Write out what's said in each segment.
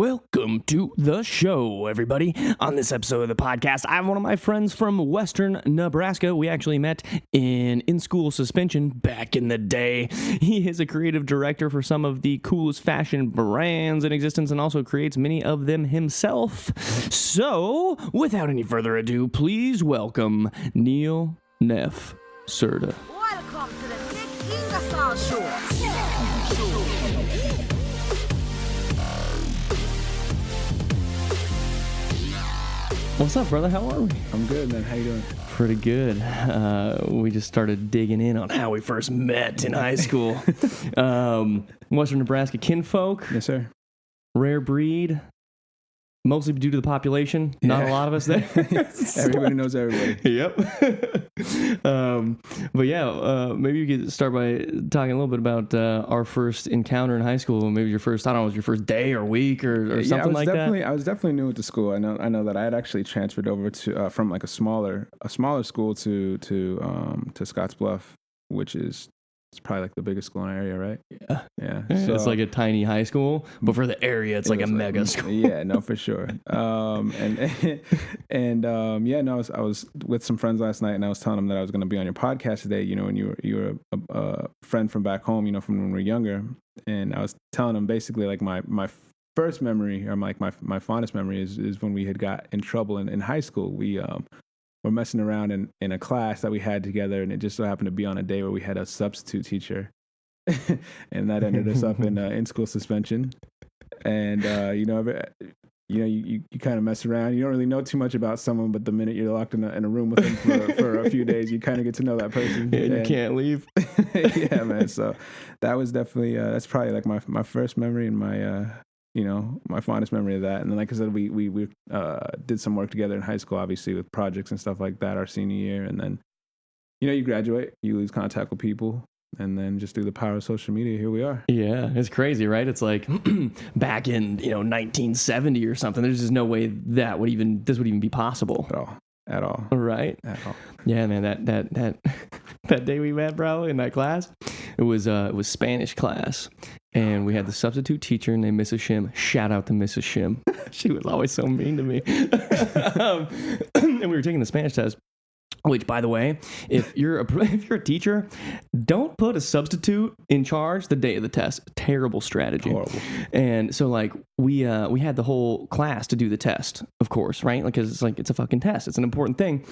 Welcome to the show, everybody. On this episode of the podcast, I have one of my friends from Western Nebraska. We actually met in school suspension back in the day. He is a creative director for some of the coolest fashion brands in existence and also creates many of them himself. So, without any further ado, please welcome Neff Serda. Welcome to the Nick Ingersoll Show. What's up, brother? How are we? I'm good, man. How you doing? Pretty good. We just started digging in on how we first met in high school. Western Nebraska kinfolk. Yes, sir. Rare breed. Mostly due to the population. Not a lot of us there. Everybody knows everybody. Yep. But yeah, maybe you could start by talking a little bit about our first encounter in high school. Maybe your first, I don't know, was your first day or week or something like that? I was definitely new at the school. I know that I had actually transferred over to from like a smaller school to Scottsbluff, which is it's probably like the biggest school in the area, right? Yeah. So, it's like a tiny high school, but for the area, it's like a mega school. Yeah, no, for sure. I was with some friends last night, and I was telling them that I was going to be on your podcast today. You know, and you were a friend from back home, you know, from when we were younger, and I was telling them basically like my first memory, or like my fondest memory is when we had got in trouble in high school. We were messing around in a class that we had together, and it just so happened to be on a day where we had a substitute teacher, and that ended us up in school suspension. And you kind of mess around. You don't really know too much about someone, but the minute you're locked in a room with them for a few days, you kind of get to know that person. Yeah, you can't leave. Yeah, man. So that was definitely that's probably like my first memory and my fondest memory of that. And then, like I said, we did some work together in high school, obviously with projects and stuff like that our senior year. And then, you graduate, you lose contact with people, and then just through the power of social media, here we are. Yeah, it's crazy, right? It's like back in 1970 or something. There's just no way this would even be possible At all. Right? At all. Yeah, man. That day we met, bro, in that class, it was Spanish class. And we had the substitute teacher named Mrs. Shim. Shout out to Mrs. Shim. She was always so mean to me. And we were taking the Spanish test. Which, by the way, if you're a teacher, don't put a substitute in charge the day of the test. Terrible strategy. Horrible. And so, like, we had the whole class to do the test, of course, right? Because it's a fucking test. It's an important thing.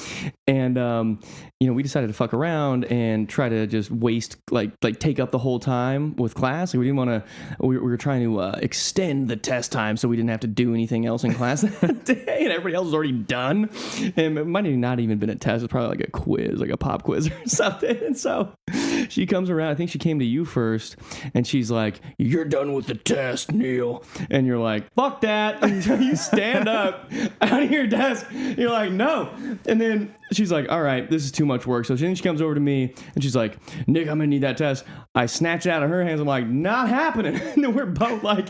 And we decided to fuck around and try to just waste like take up the whole time with class. Like, we didn't want to. We were trying to extend the test time so we didn't have to do anything else in class that day, and everybody else was already done. And it might have not even been a test. It's probably like a quiz, like a pop quiz or something. And so she comes around. I think she came to you first, and she's like, "You're done with the test, Neil." And you're like, "Fuck that." And so you stand up out of your desk. You're like, "No." And then she's like, "All right, this is too much work." So then she comes over to me, and she's like, "Nick, I'm going to need that test." I snatch it out of her hands. I'm like, "Not happening." And then we're both like,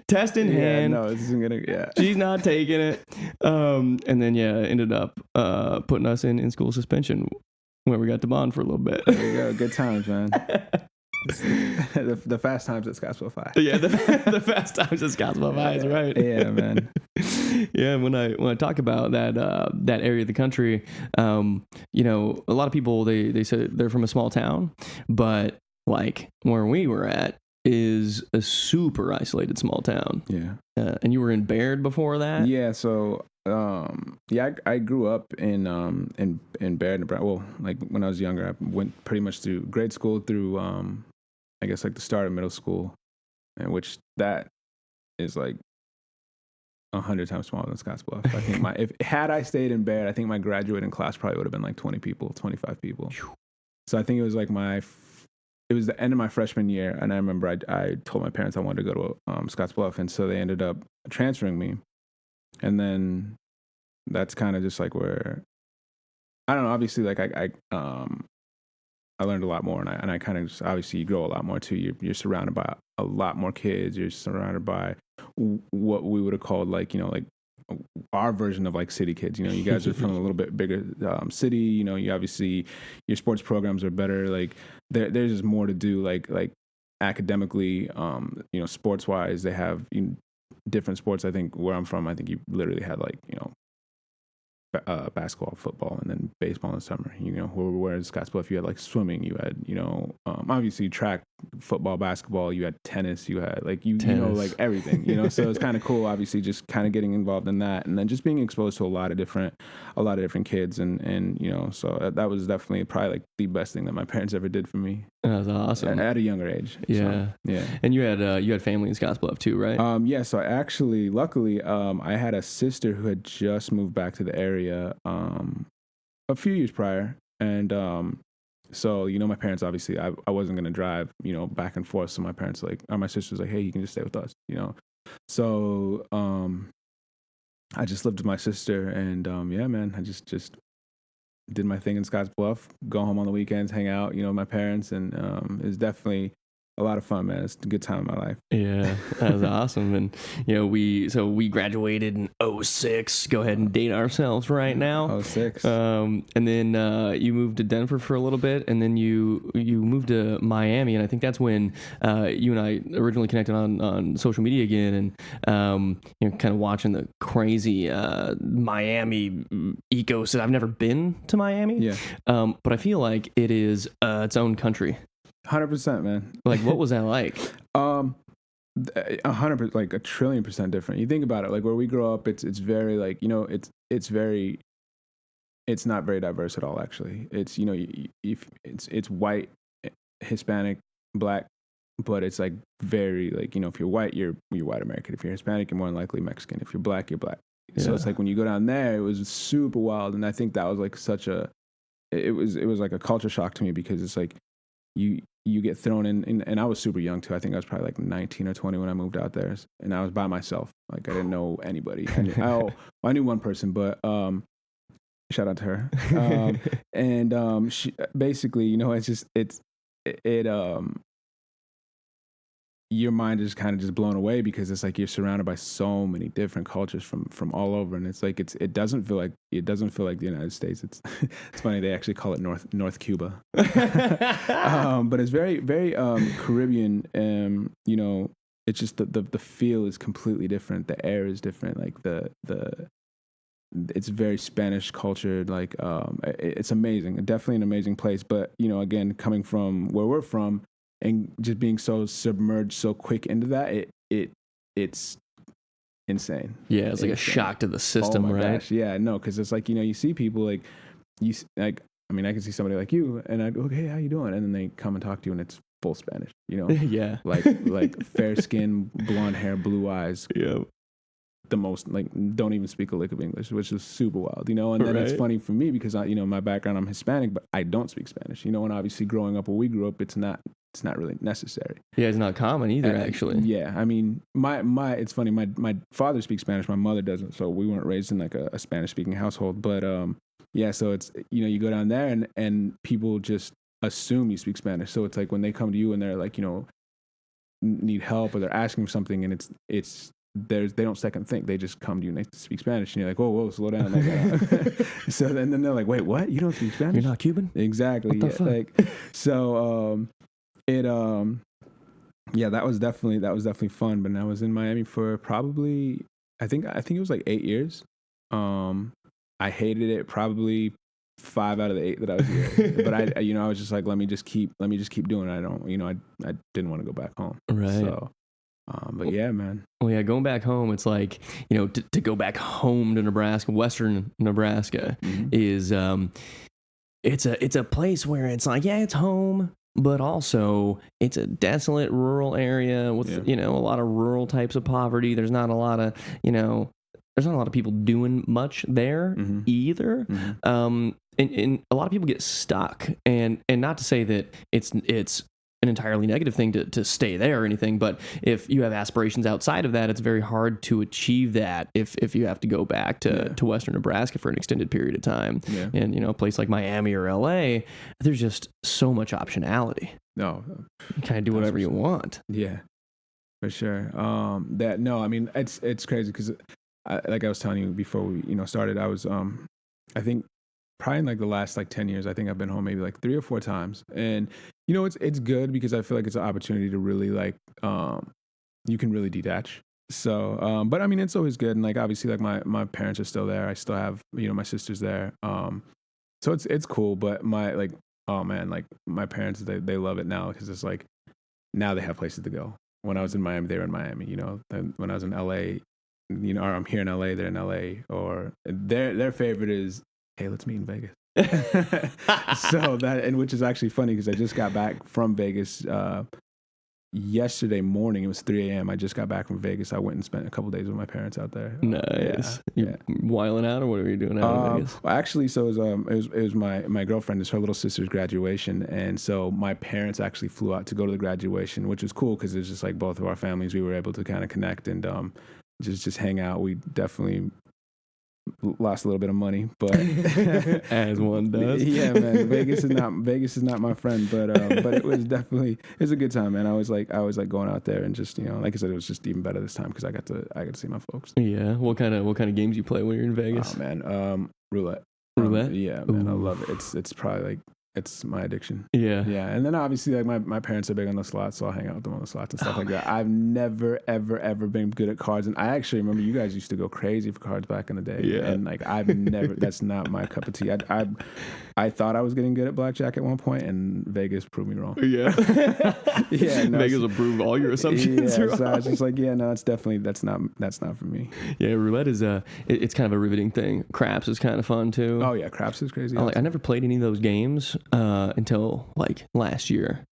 test in hand. No, this isn't gonna. Yeah, she's not taking it. And then ended up putting us in school suspension when we got to bond for a little bit. There you go. Good times, man. the fast times at Scottsbluff High. Yeah, the fast times at Scottsbluff High is right. Yeah, man. Yeah, when I talk about that area of the country, a lot of people they say they're from a small town, but like where we were at is a super isolated small town. Yeah. And you were in Baird before that? Yeah, so I grew up in Baird, Nebraska. Well, like when I was younger, I went pretty much through grade school through I guess like the start of middle school, and which that is like 100 times smaller than Scottsbluff. I think had I stayed in Baird, I think my graduating class probably would have been like 20 people, 25 people. So I think it was like it was the end of my freshman year, and I remember I told my parents I wanted to go to Scottsbluff, and so they ended up transferring me. And then that's kind of just like where, I don't know, obviously like I learned a lot more, and I kind of just, obviously you grow a lot more too. You're surrounded by a lot more kids. You're surrounded by what we would have called like our version of like city kids. You guys are from a little bit bigger city. You obviously your sports programs are better. Like there's just more to do. Like academically, sports wise, they have different sports. I think where I'm from, I think you literally had like, you know, basketball, football, and then baseball in the summer. You know, whereas Scottsbluff, you had like swimming, you had, you know, obviously track, football, basketball, you had tennis, you had like you know, like everything, you know. So it's kind of cool, obviously, just kind of getting involved in that, and then just being exposed to a lot of different kids, and you know, so that was definitely probably like the best thing that my parents ever did for me. That was awesome. At a younger age. Yeah. So, yeah. And you had family in Scottsbluff too, right? Yeah. So I actually, luckily, I had a sister who had just moved back to the area a few years prior, and so, you know, my parents, obviously, I wasn't going to drive, you know, back and forth. So my parents my sister's like, hey, you can just stay with us, you know? So, I just lived with my sister, and, yeah, man, I just did my thing in Scottsbluff, go home on the weekends, hang out, you know, with my parents. And, it was definitely a lot of fun, man. It's a good time in my life. Yeah, that was awesome. And, you know, we graduated in 06. Go ahead and date ourselves right now. 06. And then you moved to Denver for a little bit, and then you moved to Miami. And I think that's when you and I originally connected on social media again, and you know, kind of watching the crazy Miami ecosystem. I've never been to Miami, Yeah. but I feel like it is its own country. 100%, man. Like, what was that like? 100%, like 1,000,000,000% different. You think about it, like where we grow up, it's very like, you know, it's not very diverse at all. Actually, it's, you know, it's white, Hispanic, Black, but it's like very like, you know, if you're white, you're white American. If you're Hispanic, you're more than likely Mexican. If you're Black, you're Black. Yeah. So it's like when you go down there, it was super wild, and I think that was like it was like a culture shock to me, because it's like you get thrown in, and I was super young too. I think I was probably like 19 or 20 when I moved out there, and I was by myself. Like, I didn't know anybody. I knew one person, but shout out to her. And she basically, you know, your mind is kind of just blown away, because it's like you're surrounded by so many different cultures from all over, and it's like it doesn't feel like the United States. It's funny, they actually call it North Cuba, but it's very very Caribbean. You know, it's just the feel is completely different. The air is different. Like it's very Spanish cultured. Like it's amazing. Definitely an amazing place. But, you know, again, coming from where we're from, and just being so submerged so quick into that, it's insane. Yeah, it's like a shock to the system, right? Gosh. Yeah, no, because it's like, you know, you see people like, I can see somebody like you, and I go, okay, how you doing? And then they come and talk to you, and it's full Spanish, you know? Yeah. Like fair skin, blonde hair, blue eyes. Yeah. The most, like, don't even speak a lick of English, which is super wild, you know? And then it's funny for me, because you know, my background, I'm Hispanic, but I don't speak Spanish, you know? And obviously growing up where we grew up, it's not really necessary. Yeah, it's not common either, actually. Yeah, I mean, it's funny, my father speaks Spanish, my mother doesn't, so we weren't raised in like a Spanish speaking household. But yeah, so it's, you know, you go down there, and people just assume you speak Spanish. So it's like when they come to you and they're like, you know, need help, or they're asking for something, and they don't second think. They just come to you and they speak Spanish, and you're like, whoa, slow down. Like, so then they're like, wait, what? You don't speak Spanish? You're not Cuban? Exactly. What the fuck? Like, so yeah, that was definitely fun. But I was in Miami for probably, I think it was like 8 years. I hated it probably 5 out of the 8 that I was here. But I was just like, let me just keep doing it. I didn't want to go back home. Right. So, but yeah, man. Well, yeah, going back home, it's like, you know, to go back home to Nebraska, Western Nebraska, is it's a place where it's like, yeah, it's home, but also it's a desolate rural area with, you know, a lot of rural types of poverty. There's not a lot of, you know, there's not a lot of people doing much there either. And a lot of people get stuck, and not to say that it's an entirely negative thing to stay there or anything, but if you have aspirations outside of that, it's very hard to achieve that if you have to go back to Western Nebraska for an extended period of time. Yeah. And, you know, a place like Miami or LA, there's just so much optionality. No, you kind of do whatever you want. Yeah, for sure. I mean, it's crazy, because like I was telling you before we, you know, started, I was I think probably in like the last like 10 years, I think I've been home maybe like 3 or 4 times. And, you know, it's good, because I feel like it's an opportunity to really like, you can really detach. So, but I mean, it's always good. And like, obviously, like my parents are still there. I still have, my sister's there. So it's cool. But oh man, like my parents, they love it now because it's like now they have places to go. When I was in Miami, they were in Miami. Then when I was in LA, or I'm here in LA, they're in LA. Or their favorite is, hey, let's meet in Vegas. So and which is actually funny because I just got back from Vegas yesterday morning. It was 3 a.m. I just got back from Vegas. I went and spent a couple days with my parents out there. Nice. You wiling out, or what are you doing out in Vegas? Well, actually, so it was my girlfriend. It's her little sister's graduation, and so my parents actually flew out to go to the graduation, which was cool because it's just like both of our families. We were able to kind of connect and just hang out. We definitely lost a little bit of money, but as one does. Yeah, man. Vegas is not my friend, but it was a good time, man. I was like going out there and just like I said, it was just even better this time because I got to see my folks. Yeah. What kind of games you play when you're in Vegas? Oh man, roulette. Yeah, man. Ooh. I love it. It's probably like. It's my addiction. Yeah. And then obviously like my parents are big on the slots, so I'll hang out with them on the slots and stuff like that. I've never, ever been good at cards. And I actually remember you guys used to go crazy for cards back in the day. Yeah. And like I've never, that's not my cup of tea. I thought I was getting good at blackjack at one point and Vegas proved me wrong. Yeah. Yeah. No, Vegas will prove all your assumptions wrong. So I was just like, yeah, no, that's not for me. Yeah, roulette is it's kind of a riveting thing. Craps is kind of fun too. Oh yeah, craps is crazy. I never played any of those games until like last year.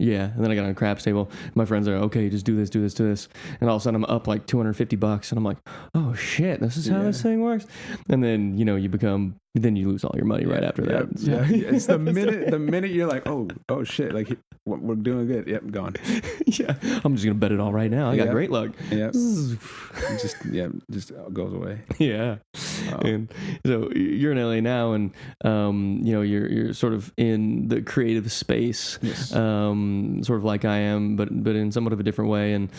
Yeah, and then I got on a craps table. My friends are okay, just do this, and all of a sudden I'm up like $250, and I'm like, oh shit, this is how this thing works. And then then you lose all your money right after that. So. Yeah, it's the minute you're like, oh shit, like we're doing good. Yep, gone. Yeah, I'm just gonna bet it all right now. I got great luck. Yeah, just goes away. Yeah, and so you're in LA now, and you're sort of in the creative space. Yes. Sort of like I am, but in somewhat of a different way. And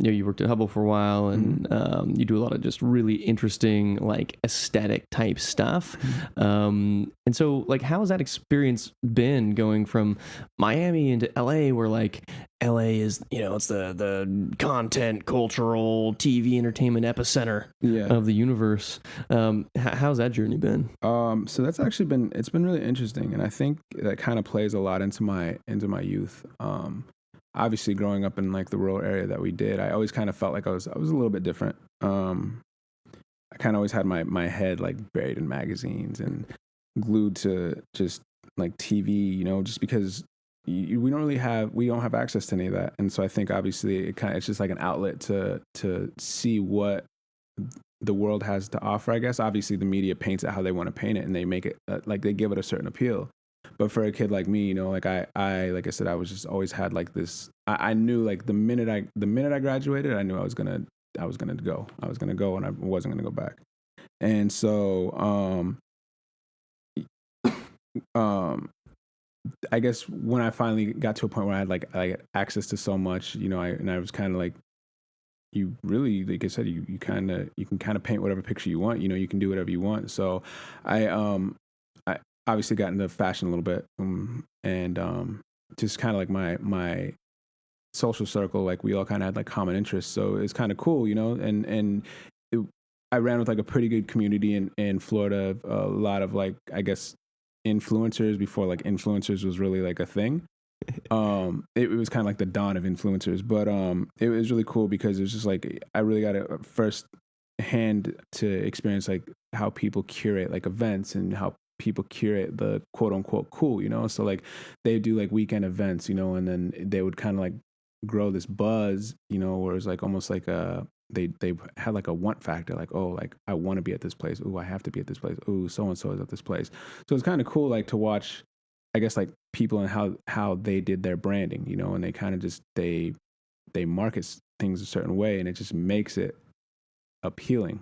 you worked at Hubble for a while, and you do a lot of just really interesting, like aesthetic type stuff. And so, like, how has that experience been going from Miami into LA, where like LA is, it's the content, cultural, TV, entertainment epicenter of the universe. How's that journey been? So that's actually it's been really interesting, and I think that kind of plays a lot into my youth. Obviously, growing up in like the rural area that we did, I always kind of felt like I was a little bit different. I kind of always had my head like buried in magazines and glued to just like TV, just because we don't have access to any of that. And so I think obviously it's just like an outlet to see what the world has to offer, I guess. Obviously the media paints it how they want to paint it, and they make it like they give it a certain appeal. But for a kid like me, like I like I said, I was just always had like this. I knew like the minute I graduated, I knew I was gonna go. I was gonna go, and I wasn't gonna go back. And so, I guess when I finally got to a point where I had like access to so much, I was kind of like, you really, like I said, you can kind of paint whatever picture you want. You can do whatever you want. So I obviously got into fashion a little bit, and just kind of like my social circle, like we all kind of had like common interests. So it's kind of cool, and I ran with like a pretty good community in Florida, a lot of like, I guess, influencers before like influencers was really like a thing. It was kind of like the dawn of influencers, but it was really cool because it was just like I really got a first hand to experience like how people curate like events and how people curate the quote unquote cool, so like they do like weekend events, and then they would kind of like grow this buzz, where it's like almost like they had like a want factor, like, oh, like I want to be at this place. Ooh, I have to be at this place. Ooh, so-and-so is at this place. So it's kind of cool, like to watch, I guess, like people and how they did their branding, and they kind of just, they market things a certain way, and it just makes it appealing,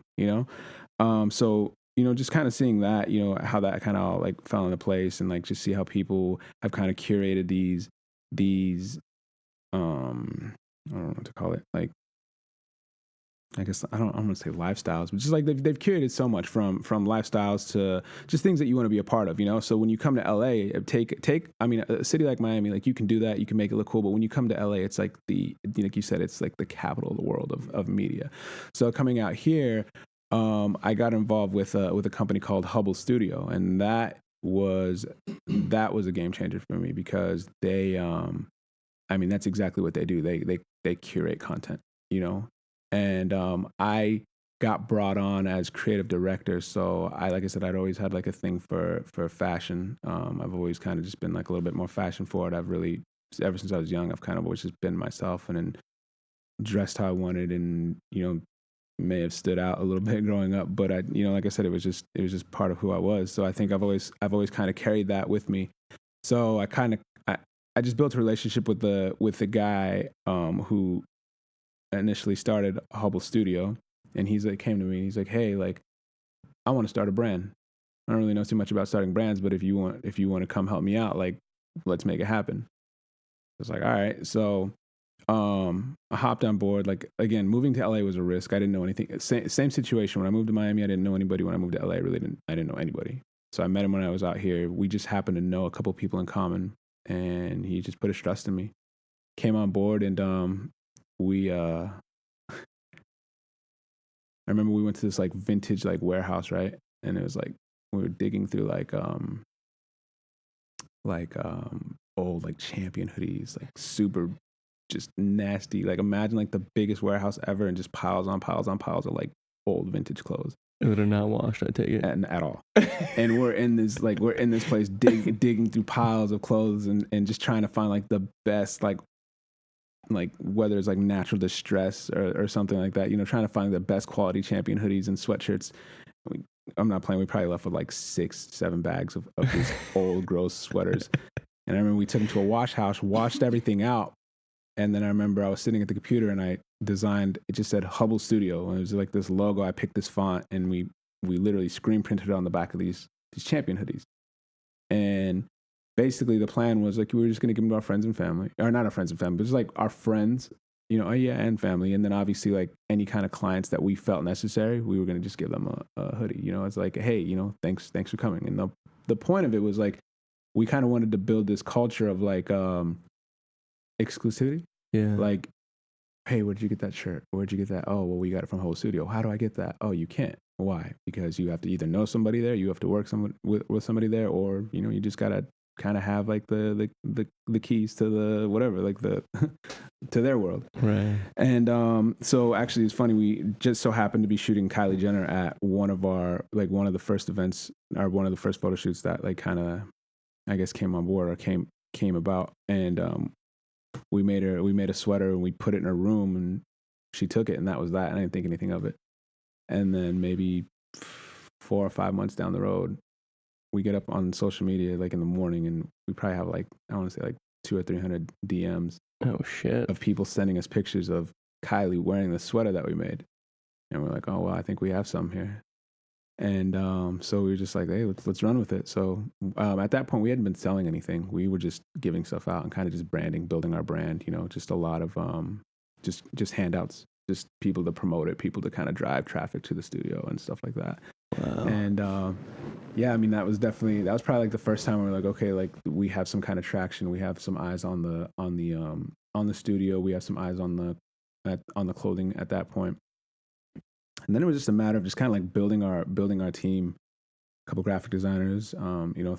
so, just kind of seeing that, how that kind of all like fell into place, and like just see how people have kind of curated these, I don't know what to call it, like I guess I'm gonna say lifestyles, but just like they've curated so much from lifestyles to just things that you want to be a part of, you know. So when you come to LA, take I mean, a city like Miami, like you can do that, you can make it look cool, but when you come to LA, it's like like you said, it's like the capital of the world of media. So coming out here, I got involved with a company called Hubble Studio, and that was a game changer for me because they I mean, that's exactly what they do. They curate content, you know. And I got brought on as creative director. So like I said, I'd always had like a thing for fashion. I've always kind of just been like a little bit more fashion forward. I've really, ever since I was young, I've kind of always just been myself and then dressed how I wanted, and may have stood out a little bit growing up, but like I said, it was just part of who I was. So I think I've always kind of carried that with me. So I just built a relationship with the guy who initially started Hubble Studio, and he's like came to me and he's like, hey, like I want to start a brand. I don't really know too much about starting brands, but if you want to come help me out, like let's make it happen. I was like, all right. So I hopped on board. Like again, moving to LA was a risk. I didn't know anything. Same situation. When I moved to Miami, I didn't know anybody. When I moved to LA, I didn't know anybody. So I met him when I was out here. We just happened to know a couple people in common, and he just put his trust in me. Came on board, and we I remember we went to this like vintage like warehouse, right? And it was like we were digging through like old like Champion hoodies, like super just nasty. Like imagine like the biggest warehouse ever and just piles on piles on piles of like old vintage clothes. That are not washed, I take it. At all. And we're in this place digging through piles of clothes and just trying to find like the best like whether it's like natural distress or something like that, trying to find the best quality Champion hoodies and sweatshirts. I'm not playing. We probably left with like 6-7 bags of these old gross sweaters. And I remember we took them to a wash house, washed everything out. And then I remember I was sitting at the computer and I designed, it just said Hubble Studio. And it was like this logo. I picked this font and we literally screen printed it on the back of these Champion hoodies. And basically the plan was like, we were just going to give them to our friends and family, or not our friends and family, but just like our friends, and family. And then obviously like any kind of clients that we felt necessary, we were going to just give them a hoodie. It's like, hey, thanks for coming. And the point of it was like, we kind of wanted to build this culture of like, exclusivity. Yeah. Like, hey, where'd you get that shirt? Where'd you get that? Oh, well, we got it from Hubble Studio. How do I get that? Oh, you can't. Why? Because you have to either know somebody there, you have to work with somebody there, or you just gotta kind of have like the keys to the whatever, like the to their world. Right. And so actually, it's funny. We just so happened to be shooting Kylie Jenner at one of the first events, or one of the first photo shoots that like kind of, I guess, came on board or came about. And we made a sweater and we put it in her room and she took it, and that was that. And I didn't think anything of it. And then maybe 4 or 5 months down the road, we get up on social media like in the morning and we probably have like, I want to say like 200 or 300 DMs. Oh shit. Of people sending us pictures of Kylie wearing the sweater that we made. And we're like, oh, well, I think we have some here. And so we were just like, hey, let's run with it. So at that point, we hadn't been selling anything. We were just giving stuff out and kind of just branding, building our brand, just a lot of just handouts, just people to promote it, people to kind of drive traffic to the studio and stuff like that. Wow. And yeah, I mean, that was probably like the first time we were like, okay, like we have some kind of traction. We have some eyes on the studio. We have some eyes on the clothing at that point. And then it was just a matter of just kind of like building our team, a couple graphic designers,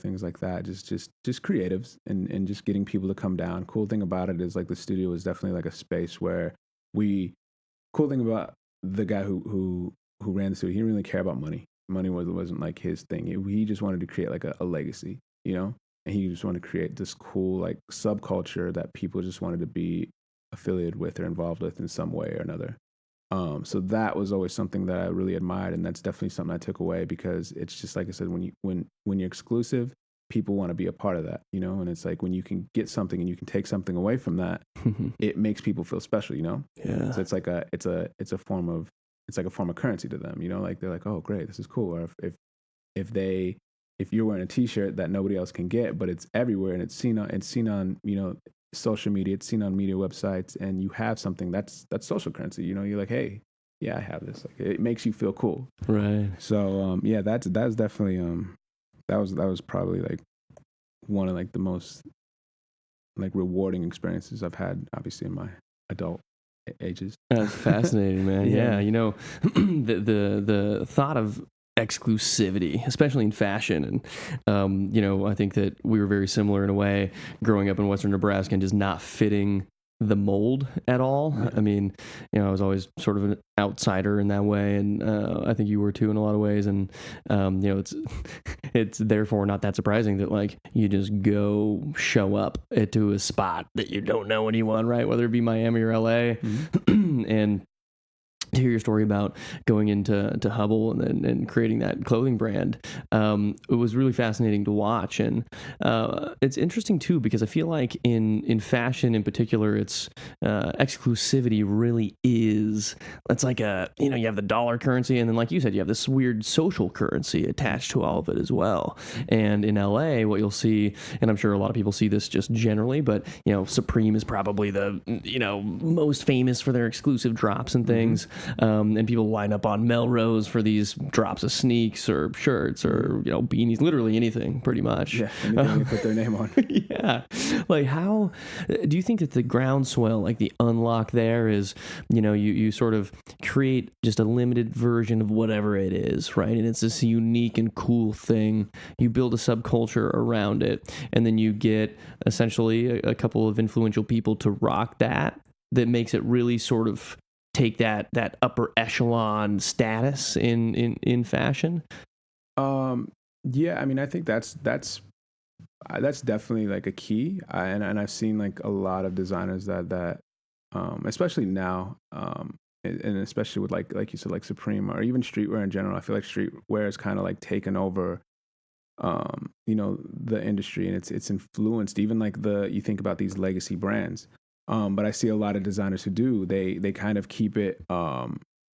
things like that, just creatives and just getting people to come down. Cool thing about it is like the studio is definitely like a space where cool thing about the guy who ran the studio, he didn't really care about money. Money wasn't like his thing. He just wanted to create like a legacy, and he just wanted to create this cool like subculture that people just wanted to be affiliated with or involved with in some way or another. So that was always something that I really admired, and that's definitely something I took away, because it's just like I said, when you're exclusive, people want to be a part of that, and it's like when you can get something and you can take something away from that, it makes people feel special, Yeah. So it's like it's a form of currency to them, like they're like, oh great, this is cool. Or if you're wearing a t-shirt that nobody else can get, but it's everywhere and it's seen on social media, it's seen on media websites, and you have something that's social currency. You're like, hey, yeah, I have this. Like, it makes you feel cool. Right. So yeah, that's definitely that was probably like one of like the most like rewarding experiences I've had, obviously in my adult ages. That's fascinating, man. Yeah, you know, the thought of exclusivity, especially in fashion, and you know, I think that we were very similar in a way, growing up in Western Nebraska and just not fitting the mold at all. Yeah. I mean, you know, I was always sort of an outsider in that way, and I think you were too in a lot of ways. And you know, it's therefore not that surprising that like you just go show up to a spot that you don't know anyone, right? Whether it be Miami or LA, and to hear your story about going into Hubble and creating that clothing brand, it was really fascinating to watch. And it's interesting too, because I feel like in fashion in particular, it's exclusivity really is, it's like you know, you have the dollar currency, and then like you said, you have this weird social currency attached to all of it as well. And in LA, what you'll see, and I'm sure a lot of people see this just generally, but you know, Supreme is probably the, you know, most famous for their exclusive drops and things. And people line up on Melrose for these drops of sneaks or shirts or, you know, beanies, literally anything, pretty much. Yeah, anything they put their name on. Yeah. Like, how do you think that the groundswell, like the unlock there is, you know, you sort of create just a limited version of whatever it is, right? And it's this unique and cool thing. You build a subculture around it, and then you get essentially a couple of influential people to rock that makes it really sort of take that upper echelon status in fashion. Yeah, I mean, I think that's definitely like a key, and I've seen like a lot of designers that especially now, and especially with like you said, like Supreme or even streetwear in general. I feel like streetwear is kind of like taken over you know, the industry, and it's influenced even like you think about these legacy brands. But I see a lot of designers who do, they kind of keep it,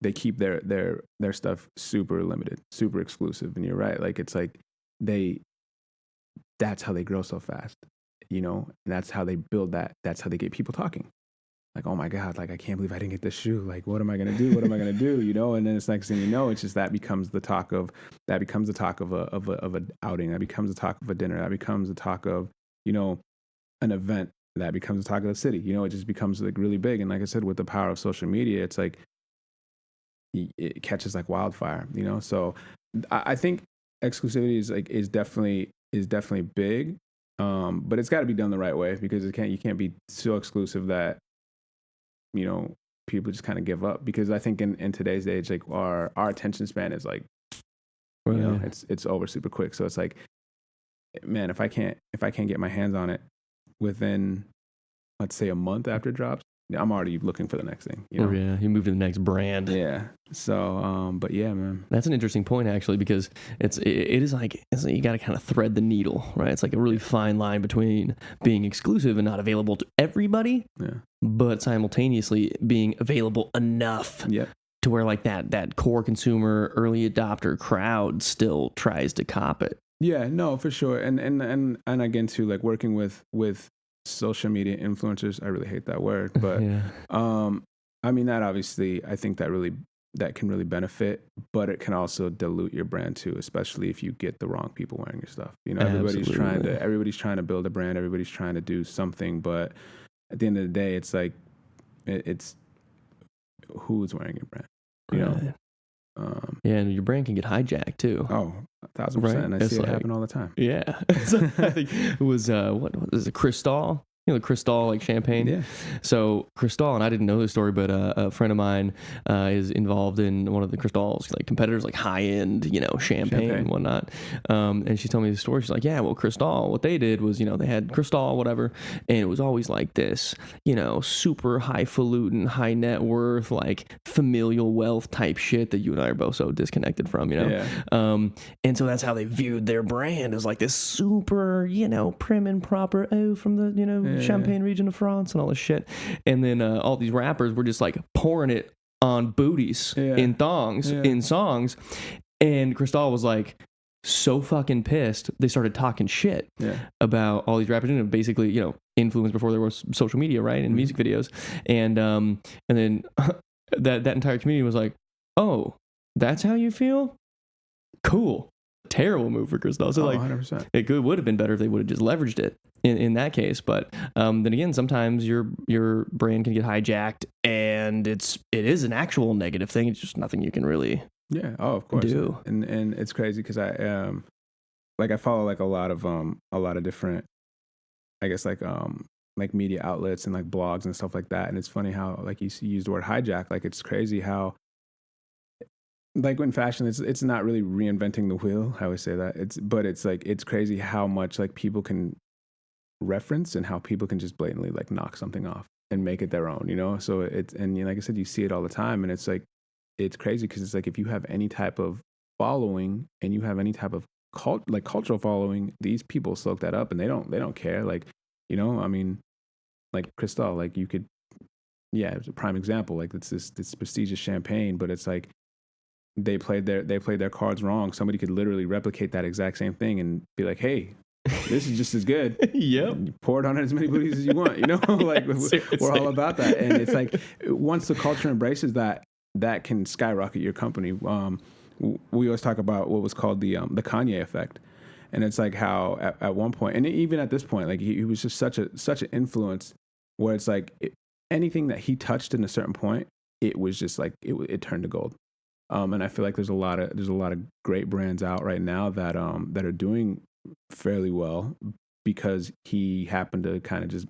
they keep their stuff super limited, super exclusive. And you're right. Like, it's like that's how they grow so fast, you know, and that's how they build that's how they get people talking. Like, oh my God, like, I can't believe I didn't get this shoe. Like, what am I going to do? What am I going to do? You know? And then it's next thing you know, it's just that becomes the talk of a outing. That becomes the talk of a dinner. That becomes the talk of, you know, an event. That becomes the talk of the city. You know, it just becomes like really big. And like I said, with the power of social media, it's like it catches like wildfire, you know? So I think exclusivity is definitely big. But it's got to be done the right way, because you can't be so exclusive that, you know, people just kind of give up. Because I think in today's age, like our attention span is like, you know, it's over super quick. So it's like, man, if I can't get my hands on it within, let's say, a month after it drops, I'm already looking for the next thing. You know? Oh yeah, you move to the next brand. Yeah. So, but yeah, man. That's an interesting point, actually, because it is like you got to kind of thread the needle, right? It's like a really fine line between being exclusive and not available to everybody, but simultaneously being available enough. To where like that core consumer, early adopter crowd still tries to cop it. Yeah, no, for sure. And again too, like working with social media influencers, I really hate that word, but I mean, that obviously, I think that can really benefit, but it can also dilute your brand too, especially if you get the wrong people wearing your stuff. You know, everybody's trying to build a brand, everybody's trying to do something, but at the end of the day, it's like it's who's wearing your brand, you know? And your brand can get hijacked too. Oh, 1,000%. And I see it happen all the time. Yeah. So I think it was, what is it, Cristal? You know, the Cristal, like champagne. Yeah. So Cristal, and I didn't know this story, but a friend of mine is involved in one of the Cristal's like competitors, like high end, you know, champagne and whatnot. And she told me the story. She's like, yeah, well, Cristal, what they did was, you know, they had Cristal, whatever, and it was always like this, you know, super highfalutin, high net worth, like familial wealth type shit that you and I are both so disconnected from, you know. Yeah. And so that's how they viewed their brand, as like this super, you know, prim and proper, from the, you know, Champagne region of France and all this shit. And then all these rappers were just like pouring it on booties in thongs in songs. And Cristal was like so fucking pissed. They started talking shit about all these rappers, and basically, you know, influenced before there was social media, right? And music videos. And then that entire community was like, oh, that's how you feel? Cool. Terrible move for Cristal. So 100%. it would have been better if they would have just leveraged it in that case. But then again, sometimes your brand can get hijacked, and it is an actual negative thing. It's just nothing you can really of course do. And it's crazy because I I follow like a lot of different, I guess like media outlets and like blogs and stuff like that. And it's funny how like you use the word hijack. Like it's crazy how like in fashion, it's not really reinventing the wheel. I always say that. It's crazy how much like people can reference and how people can just blatantly like knock something off and make it their own, you know? So like I said, you see it all the time, and it's like, it's crazy because it's like, if you have any type of following and you have any type of cultural following, these people soak that up and they don't care. Like, you know, I mean, like Cristal, like you could, it's a prime example. Like it's this prestigious champagne, but it's like, they played their cards wrong. Somebody could literally replicate that exact same thing and be like, hey, this is just as good. Yep. You pour it on as many booties as you want, you know? Like we're all about that. And it's like, once the culture embraces that can skyrocket your company. We always talk about what was called the Kanye effect. And it's like how at one point, and even at this point, like he was just such an influence where it's like anything that he touched in a certain point, it was just like, it turned to gold. And I feel like there's a lot of great brands out right now that are doing fairly well because he happened to kind of just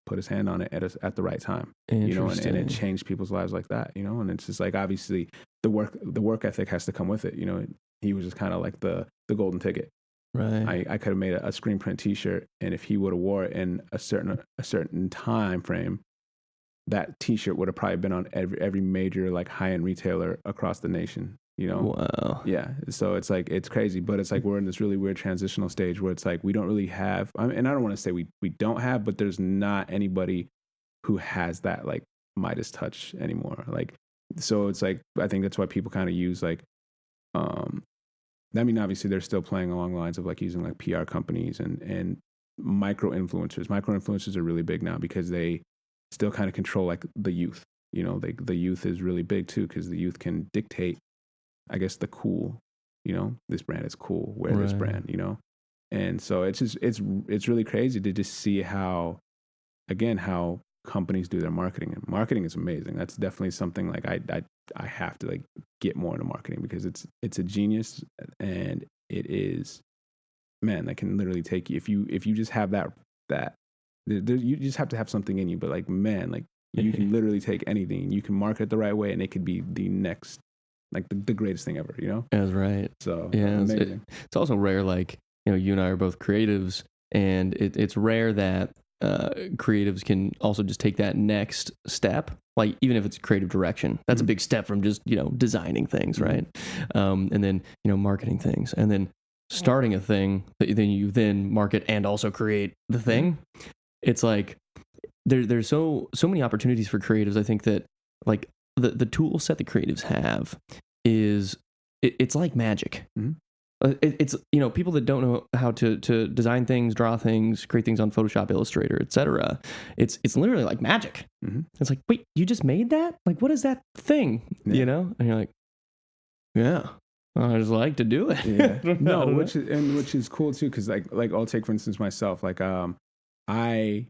put his hand on it at the right time, you know, and it changed people's lives like that, you know. And it's just like, obviously the work ethic has to come with it, you know. He was just kind of like the golden ticket. Right. I could have made a screen print T-shirt, and if he would have wore it in a certain time frame, that T-shirt would have probably been on every major like high-end retailer across the nation, you know? Wow. Yeah. So it's like, it's crazy, but it's like we're in this really weird transitional stage where it's like we don't really have, and I don't want to say we don't have, but there's not anybody who has that like Midas touch anymore. Like, so it's like, I think that's why people kind of use like, I mean, obviously they're still playing along the lines of like using like PR companies and micro influencers. Micro influencers are really big now because they still kind of control like the youth, you know. The youth is really big too, because the youth can dictate, I guess, the cool, you know, this brand is cool, wear this brand, you know. And so it's just it's really crazy to just see how companies do their marketing. And marketing is amazing. That's definitely something like I have to like get more into marketing, because it's a genius, and it is, man, that can literally take you, if you just have that you just have to have something in you. But like, man, like you can literally take anything, you can market it the right way, and it could be the next, like the greatest thing ever, you know? That's right. So yeah, amazing. It's also rare, like, you know, you and I are both creatives, and it's rare that creatives can also just take that next step. Like, even if it's creative direction, that's a big step from just, you know, designing things, right? And then, you know, marketing things, and then starting a thing that then you market and also create the thing. It's like there's so many opportunities for creatives. I think that like the tool set that creatives have is it's like magic. It's, you know, people that don't know how to design things, draw things, create things on Photoshop, Illustrator, etc. It's literally like magic. It's like, wait, you just made that? Like, what is that thing? You know? And you're like, yeah, I just like to do it. No, which is cool too, because like I'll take for instance myself. Like I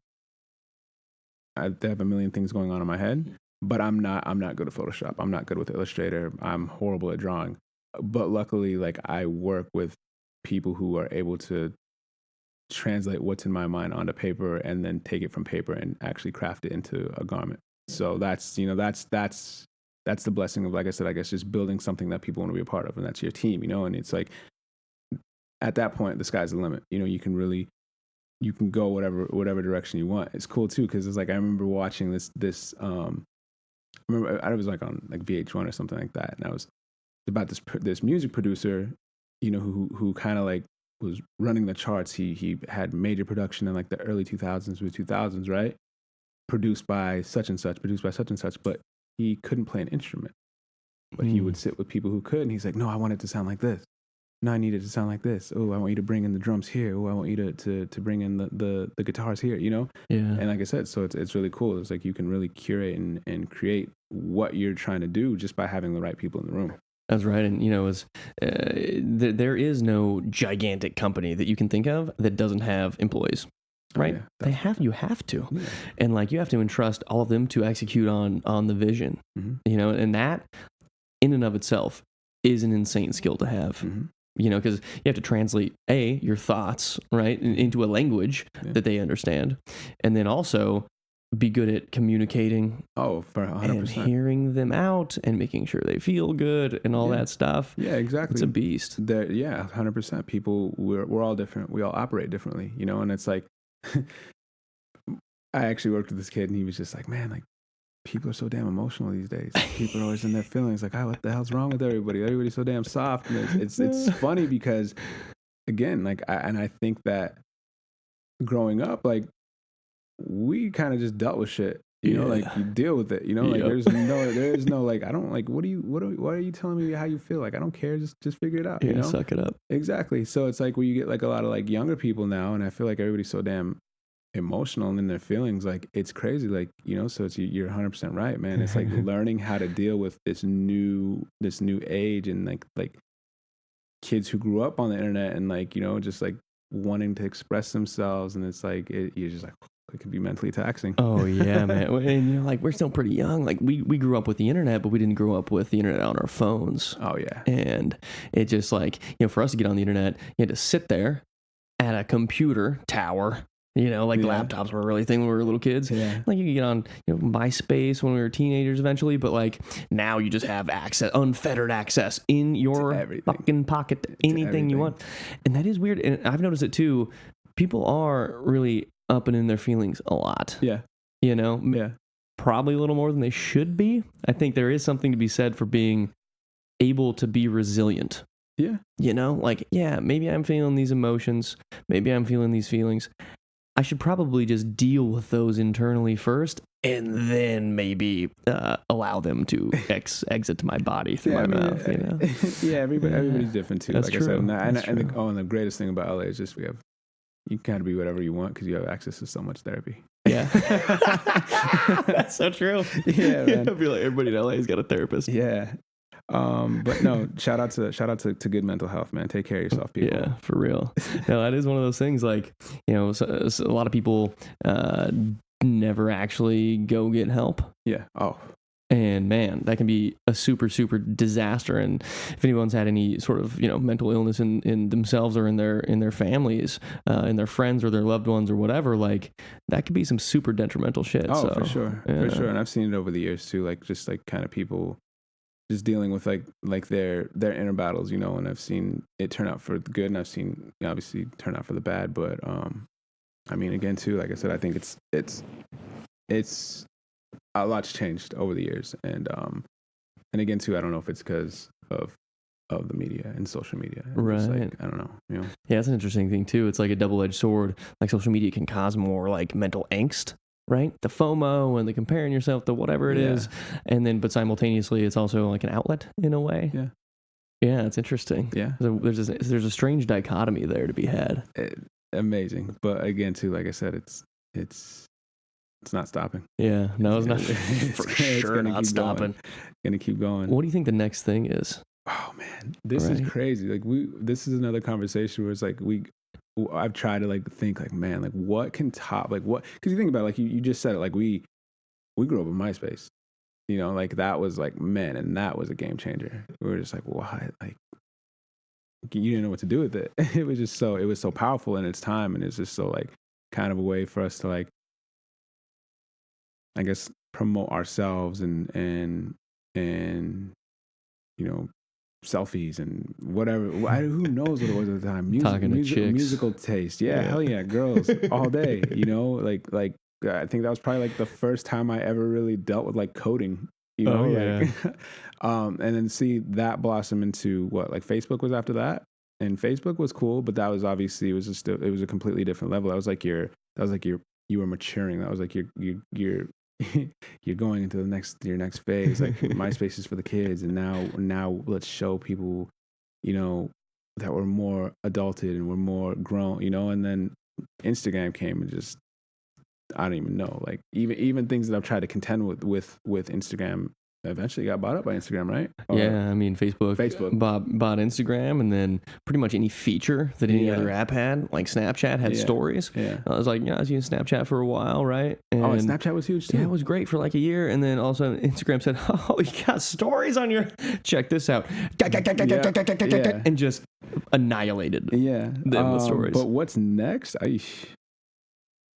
have a million things going on in my head, but I'm not good at Photoshop. I'm not good with Illustrator. I'm horrible at drawing. But luckily, like, I work with people who are able to translate what's in my mind onto paper and then take it from paper and actually craft it into a garment. So that's the blessing of, like I said, I guess just building something that people want to be a part of, and that's your team, you know. And it's like, at that point, the sky's the limit. You know, you can go whatever direction you want. It's cool too, because it's like, I remember watching this I was like on like VH1 or something like that, and I was about this music producer, you know, who kind of like was running the charts. He had major production in like the early 2000s, mid 2000s, right? Produced by such and such, but he couldn't play an instrument. But he would sit with people who could, and he's like, no, I want it to sound like this. no, I need it to sound like this. Oh, I want you to bring in the drums here. Oh, I want you to bring in the guitars here, you know? Yeah. And like I said, so it's really cool. It's like you can really curate and create what you're trying to do just by having the right people in the room. That's right. And, you know, there is no gigantic company that you can think of that doesn't have employees. Right? Oh, yeah, you have to. Yeah. And like, you have to entrust all of them to execute on the vision, Mm-hmm. you know, and that in and of itself is an insane skill to have, Mm-hmm. you know, because you have to translate your thoughts, right, into a language that they understand. And then also be good at communicating. Oh, for 100%. And hearing them out and making sure they feel good and all that stuff. Yeah, exactly. It's a beast. Yeah, 100%. People, we're all different. We all operate differently, you know, and it's like, I actually worked with this kid and he was just like, man, like, people are so damn emotional these days. People are always in their feelings. Like, what the hell's wrong with everybody? Everybody's so damn soft. And it's funny because, again, like, I think that growing up, like, we kind of just dealt with shit. You know, like, you deal with it. You know, like, there is no like, I don't like. Why are you telling me how you feel? Like, I don't care. Just figure it out. Yeah, you know, suck it up. Exactly. So it's like where you get like a lot of like younger people now, and I feel like everybody's so damn emotional and in their feelings. Like, it's crazy. Like, you know, so you're 100% right, man. It's like learning how to deal with this new age and like kids who grew up on the internet and like, you know, just like wanting to express themselves, and it's like you're just like, it can be mentally taxing. Oh yeah, man. And you know, like, we're still pretty young. Like, we grew up with the internet, but we didn't grow up with the internet on our phones. Oh yeah. And it just like, you know, for us to get on the internet, you had to sit there at a computer tower. You know, like laptops were a really thing when we were little kids. Yeah. Like, you could get on, you know, MySpace when we were teenagers eventually, but like now you just have unfettered access in your fucking pocket to anything you want. And that is weird. And I've noticed it too. People are really up and in their feelings a lot. Yeah. You know? Yeah. Probably a little more than they should be. I think there is something to be said for being able to be resilient. Yeah. You know? Like, yeah, maybe I'm feeling these emotions. Maybe I'm feeling these feelings. I should probably just deal with those internally first, and then maybe allow them to exit to my body through my mouth. You know? Yeah, everybody's different too. That's like true. I said, and the greatest thing about LA is just you can kind of be whatever you want because you have access to so much therapy. Yeah, that's so true. Yeah, man. I feel like everybody in LA has got a therapist. Yeah. But no, shout out to good mental health, man. Take care of yourself, people. Yeah, for real. No, that is one of those things. Like, you know, so a lot of people never actually go get help. Yeah. Oh. And man, that can be a super, super disaster. And if anyone's had any sort of, you know, mental illness in themselves or in their families, in their friends or their loved ones or whatever, like, that could be some super detrimental shit. Oh, so, for sure. Yeah. For sure. And I've seen it over the years too, like just like kind of people just dealing with like their inner battles, you know, and I've seen it turn out for the good and I've seen obviously turn out for the bad. But I mean, again too, like I said, I think it's a lot's changed over the years, and again too, I don't know if it's because of the media and social media, and right? like, I don't know, you know. Yeah, that's an interesting thing too. It's like a double-edged sword. Like, social media can cause more like mental angst, right? The FOMO and the comparing yourself to whatever it is, and then but simultaneously, it's also like an outlet in a way. Yeah. Yeah, it's interesting. Yeah, so there's a strange dichotomy there to be had. Amazing, but again too, like I said, it's not stopping. Yeah, no, it's not. It's For sure not stopping. Gonna keep going. What do you think the next thing is? Oh man, this is crazy. Like this is another conversation where it's like I've tried to like think like, man, like what can top, like what, because you think about it, like you just said it, like we grew up with MySpace, you know, like that was like, man, and that was a game changer. We were just like, why, like you didn't know what to do with it. It was so powerful in its time, and it's just so like kind of a way for us to like, I guess, promote ourselves and you know, selfies and whatever. Who knows what it was at the time? Talking to chicks. Musical taste. Yeah, hell yeah, girls all day. You know, like I think that was probably like the first time I ever really dealt with like coding. You know, and then see that blossom into what, like Facebook was after that, and Facebook was cool, but that was obviously it was a completely different level. That was like you were maturing. That was like you're you're going into your next phase. Like MySpace is for the kids, and now let's show people, you know, were more adulted and were more grown, you know. And then Instagram came and just, I don't even know, like even things that I've tried to contend with Instagram eventually got bought up by Instagram, right? Yeah, I mean, Facebook bought Instagram, and then pretty much any feature that any other app had, like Snapchat had stories. Yeah. I was like, I was using Snapchat for a while, right? And Snapchat was huge too. Yeah, it was great for like a year, and then also Instagram said, oh, you got stories on your, check this out. And just annihilated them with stories. But what's next?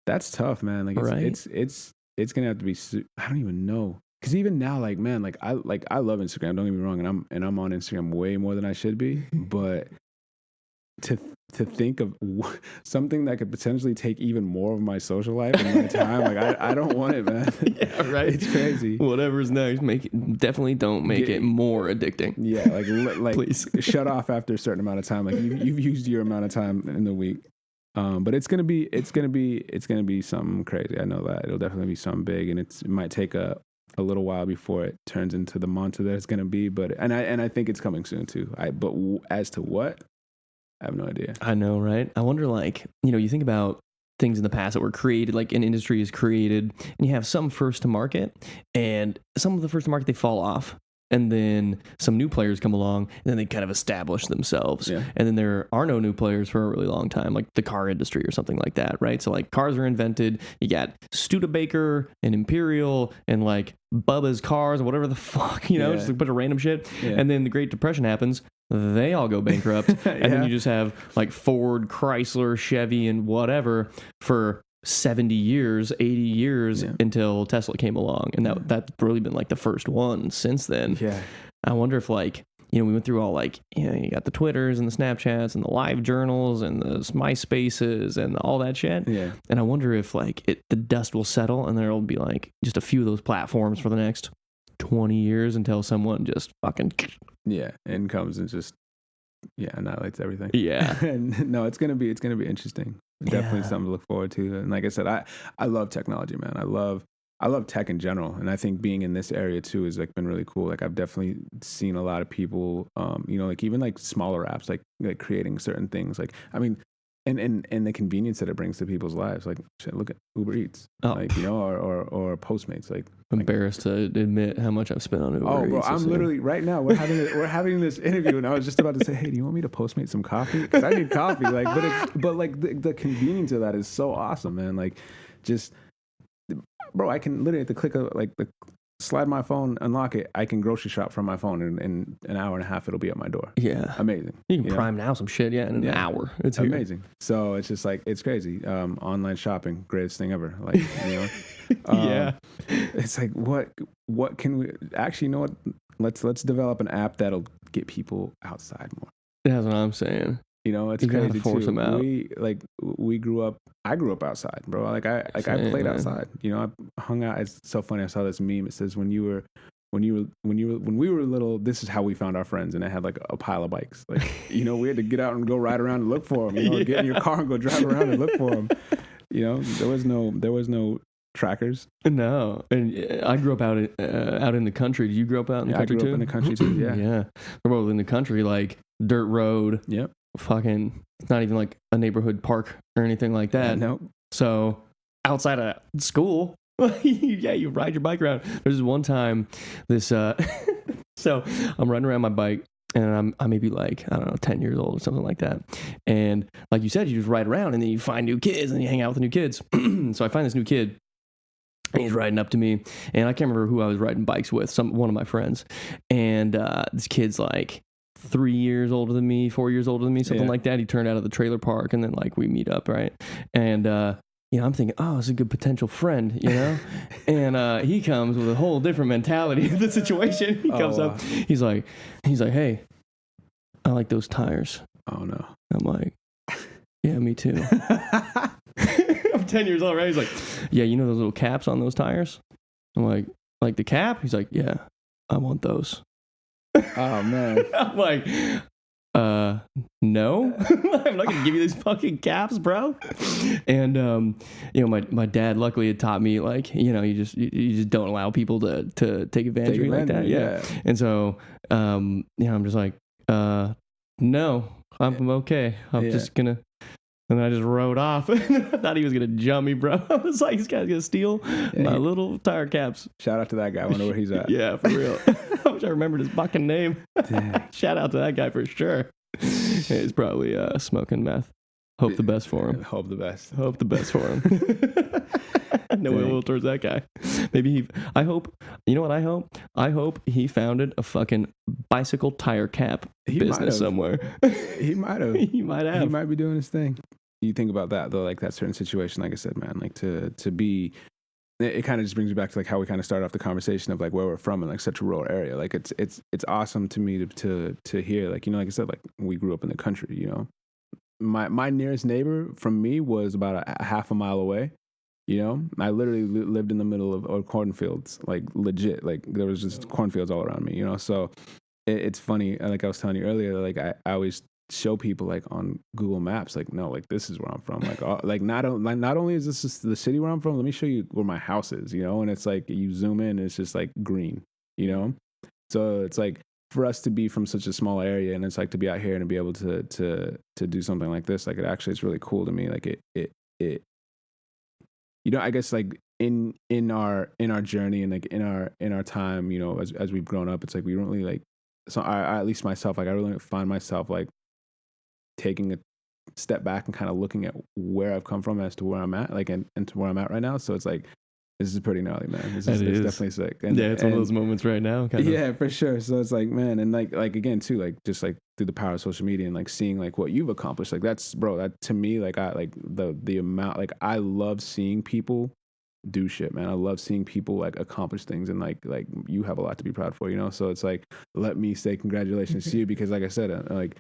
That's tough, man. Like, it's gonna have to be, I don't even know. Because even now, like, man, I love Instagram. Don't get me wrong, and I'm on Instagram way more than I should be. But to think of something that could potentially take even more of my social life and my time, like, I don't want it, man. Yeah, right. It's crazy. Whatever's next, definitely don't make it more addicting. Yeah, like please shut off after a certain amount of time. Like you've used your amount of time in the week. But it's gonna be something crazy. I know that it'll definitely be something big, and it might take a little while before it turns into the monster that it's going to be, but I think it's coming soon too. But as to what, I have no idea. I know, right? I wonder, like, you think about things in the past that were created, like an industry is created, and you have some first to market, and some of the first to market, they fall off. And then some new players come along, and then they kind of establish themselves. Yeah. And then there are no new players for a really long time, like the car industry or something like that, right? So like cars are invented. You got Studebaker and Imperial and like Bubba's Cars, whatever the fuck, just a bunch of random shit. Yeah. And then the Great Depression happens. They all go bankrupt. And then you just have like Ford, Chrysler, Chevy, and whatever for 70 years, 80 years until Tesla came along. And that's really been like the first one since then. Yeah. I wonder if like, we went through all like, you got the Twitters and the Snapchats and the live journals and the MySpaces and all that shit. Yeah. And I wonder if like the dust will settle and there'll be like just a few of those platforms for the next 20 years until someone just fucking. Yeah. And comes and just, annihilates everything. Yeah. And no, it's going to be interesting. Definitely something to look forward to. And like I said, I love technology, man. I love tech in general. And I think being in this area too has like been really cool. Like I've definitely seen a lot of people, like even like smaller apps, like creating certain things. Like, I mean, and the convenience that it brings to people's lives. Like, shit, look at Uber Eats, or Postmates. Like, I'm embarrassed to admit how much I've spent on Uber Eats. Oh, bro, I'm literally right now. We're having this interview, and I was just about to say, hey, do you want me to Postmate some coffee? Because I need coffee. Like, but like the convenience of that is so awesome, man. Like, just, bro, I can literally at the click of like the slide my phone, unlock it. I can grocery shop from my phone, and in an hour and a half, it'll be at my door. Yeah, amazing. You can Prime Now some shit, in an hour. It's amazing. Here. So it's just like it's crazy. Online shopping, greatest thing ever. Like it's like what can we actually? You know what? Let's develop an app that'll get people outside more. That's what I'm saying. It's crazy force them out. We grew up. I grew up outside, bro. I played outside. I hung out. It's so funny. I saw this meme. It says when we were little, this is how we found our friends, and it had like a pile of bikes. Like we had to get out and go ride around and look for them. Get in your car and go drive around and look for them. There was no trackers. No, and I grew up out in the country. Did you grow up out in the country too? I grew up in the country too. Yeah, yeah. Well, in the country, like dirt road. Yep. Fucking, it's not even like a neighborhood park or anything like that. Nope. So outside of school, you ride your bike around. There's this one time, so I'm riding around my bike, and I may be like, I don't know, 10 years old or something like that. And like you said, you just ride around, and then you find new kids, and you hang out with the new kids. So I find this new kid, and he's riding up to me, and I can't remember who I was riding bikes with, one of my friends. And this kid's like 3 years older than me, 4 years older than me, something like that. He turned out of the trailer park, and then like we meet up, right? And I'm thinking, oh, it's a good potential friend, And he comes with a whole different mentality of the situation. He comes up, he's like, hey, I like those tires. Oh no. I'm like, yeah, me too. I'm 10 years old, right? He's like, yeah, those little caps on those tires? I'm like the cap? He's like, yeah, I want those. Oh man. I'm like, no, I'm not gonna give you these fucking caps, bro. And my dad luckily had taught me, like, you just don't allow people to take advantage of you like that. Yeah. And so I'm just like, no, I'm okay. I'm just gonna. And then I just rode off. I thought he was gonna jump me, bro. I was like, this guy's gonna steal my little tire caps. Shout out to that guy. I wonder where he's at. Yeah, for real. I wish I remembered his fucking name. Shout out to that guy for sure. He's probably smoking meth. Hope the best for him. Hope the best. Hope the best for him. No ill will towards that guy. Maybe I hope, you know what I hope? I hope he founded a fucking bicycle tire cap business somewhere. He might have. He might have. He might be doing his thing. You think about that though, like that certain situation, like I said, man, like to be, it kind of just brings me back to like how we kind of started off the conversation of like where we're from in like such a rural area. Like it's awesome to me to hear, like, you know, like I said, like we grew up in the country, you know, my nearest neighbor from me was about a half a mile away. You know, I literally lived in the middle of cornfields, like legit, like there was just cornfields all around me, you know? So it's funny. Like I was telling you earlier, like I always show people like on Google Maps, like, no, like this is where I'm from. Like not only is this the city where I'm from, let me show you where my house is, you know? And it's like, you zoom in and it's just like green, you know? So it's like for us to be from such a small area and it's like to be out here and to be able to do something like this, like it actually is really cool to me. Like it you know, I guess like in our journey and like in our time, you know, as we've grown up, it's like we don't really like. So I at least myself, like I really find myself like taking a step back and kind of looking at where I've come from as to where I'm at, like and to where I'm at right now. So it's like this is pretty gnarly, man. It's definitely sick. And, yeah, it's one of those moments right now. Yeah, for sure. So it's like, man, and like again too, like just like through the power of social media and like seeing like what you've accomplished, like that's, bro, that to me, like I like the amount, like I love seeing people do shit, man. I love seeing people like accomplish things, and like you have a lot to be proud for, you know. So it's like, let me say congratulations to you, because like I said, like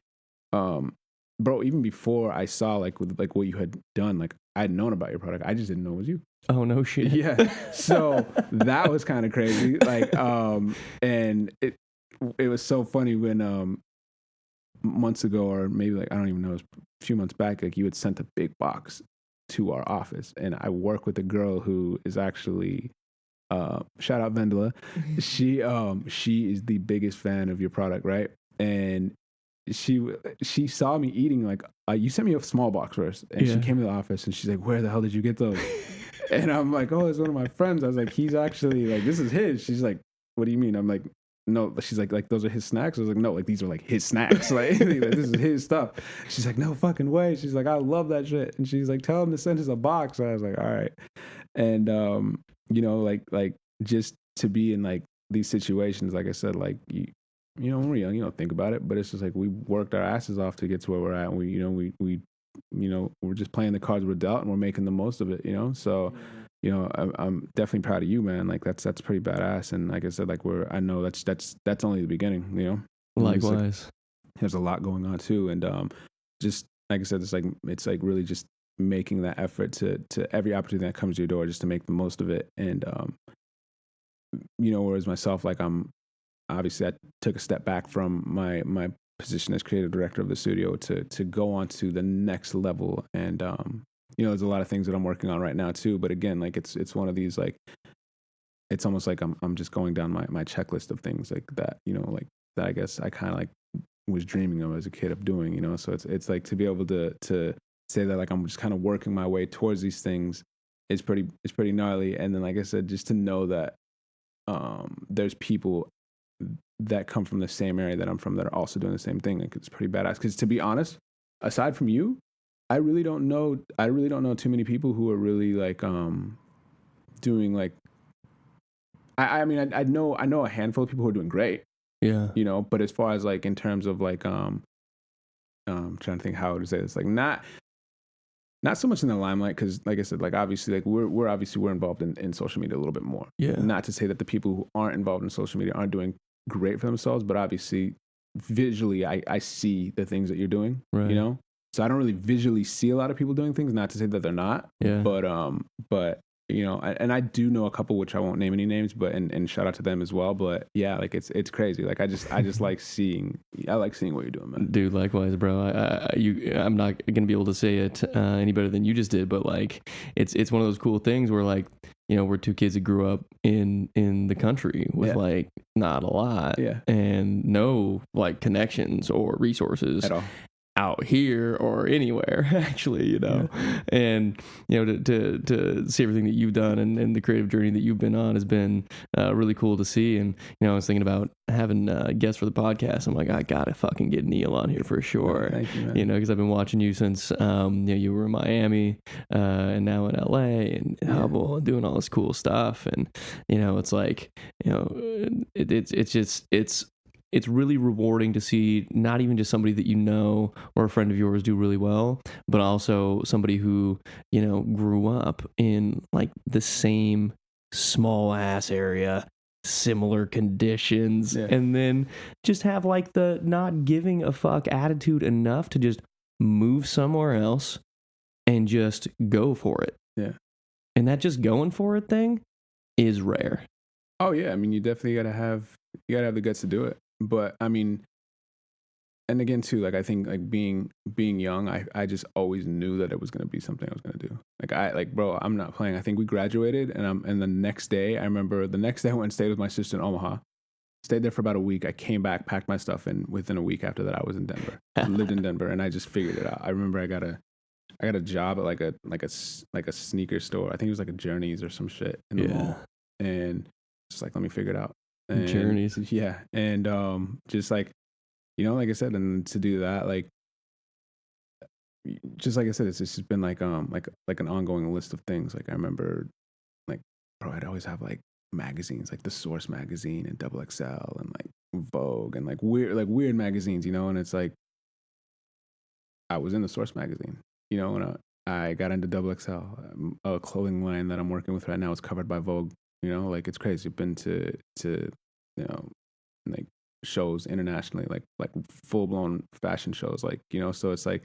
bro, even before I saw like with like what you had done, like I had known about your product, I just didn't know it was you. Oh no shit. Yeah. So that was kind of crazy. Like and it was so funny when months ago, or maybe like I don't even know, it was a few months back, like you had sent a big box to our office, and I work with a girl who is actually shout out Vendela. She is the biggest fan of your product, right? And she saw me eating, like you sent me a small box first, and she came to the office and she's like, where the hell did you get those? And I'm like, oh, it's one of my friends. I was like, he's actually like, this is his. She's like, what do you mean? I'm like, no. She's like those are his snacks. I was like, no, like these are like his snacks. Like this is his stuff. She's like, no fucking way. She's like, I love that shit. And she's like, tell him to send us a box. I was like, all right. And you know, like just to be in like these situations, like I said, like you know, when we're young, you don't think about it, but it's just like we worked our asses off to get to where we're at. And we you know, we're just playing the cards we're dealt, and we're making the most of it, you know? So, you know, I'm definitely proud of you, man. Like that's pretty badass. And like I said, like I know that's only the beginning, you know? Likewise. There's a lot going on too. And just like I said, it's like really just making that effort to every opportunity that comes to your door, just to make the most of it. And, you know, whereas myself, like obviously I took a step back from my position as creative director of the studio to go on to the next level. And you know, there's a lot of things that I'm working on right now too, but again, like it's one of these, like it's almost like I'm just going down my checklist of things like that, you know, like that I guess I kind of like was dreaming of as a kid of doing, you know. So it's like to be able to say that like I'm just kind of working my way towards these things is pretty gnarly. And then like I said, just to know that there's people that come from the same area that I'm from that are also doing the same thing. Like it's pretty badass. Because to be honest, aside from you, I really don't know too many people who are really like doing like I mean I know a handful of people who are doing great. Yeah. You know, but as far as like in terms of like trying to think how to say this, like not so much in the limelight, because like I said, like obviously like we're involved in social media a little bit more. Yeah. Not to say that the people who aren't involved in social media aren't doing great for themselves, but obviously visually I see the things that you're doing, right. You know, so I don't really visually see a lot of people doing things, not to say that they're not, but you know, and I do know a couple, which I won't name any names, but and shout out to them as well. But yeah, like it's crazy. Like I just like seeing what you're doing, man. Dude, likewise, bro. I'm not gonna be able to say it any better than you just did, but like it's one of those cool things where like, we're two kids that grew up in the country with like not a lot and no like connections or resources at all out here or anywhere actually, and to see everything that you've done and the creative journey that you've been on has been really cool to see. And I was thinking about having guests for the podcast. I'm like, I gotta fucking get Neil on here for sure. Thank you, man. Because I've been watching you since you were in Miami and now in LA and Hubble and doing all this cool stuff. And it's like it's really rewarding to see not even just somebody that or a friend of yours do really well, but also somebody who, grew up in like the same small ass area, similar conditions, and then just have like the not giving a fuck attitude enough to just move somewhere else and just go for it. Yeah. And that just going for it thing is rare. Oh yeah. I mean, you definitely gotta have the guts to do it. But I mean, and again too, like I think like being young, I just always knew that it was gonna be something I was gonna do. Bro, I'm not playing. I think we graduated, and the next day, I remember the next day I went and stayed with my sister in Omaha. Stayed there for about a week. I came back, packed my stuff, and within a week after that, I was in Denver. I lived in Denver, and I just figured it out. I remember I got a job at like a sneaker store. I think it was like a Journeys or some shit in the mall, and just like let me figure it out. And, Journeys. Yeah. And just like, like I said, and to do that, like, just like I said, it's just been like an ongoing list of things. Like I remember, like, bro, I'd always have like magazines, like the Source magazine and Double XL and like Vogue and like weird magazines, and it's like, I was in the Source magazine, and I got into Double XL, a clothing line that I'm working with right now is covered by Vogue. Like it's crazy. I've been to like shows internationally, like full blown fashion shows, like, so it's like,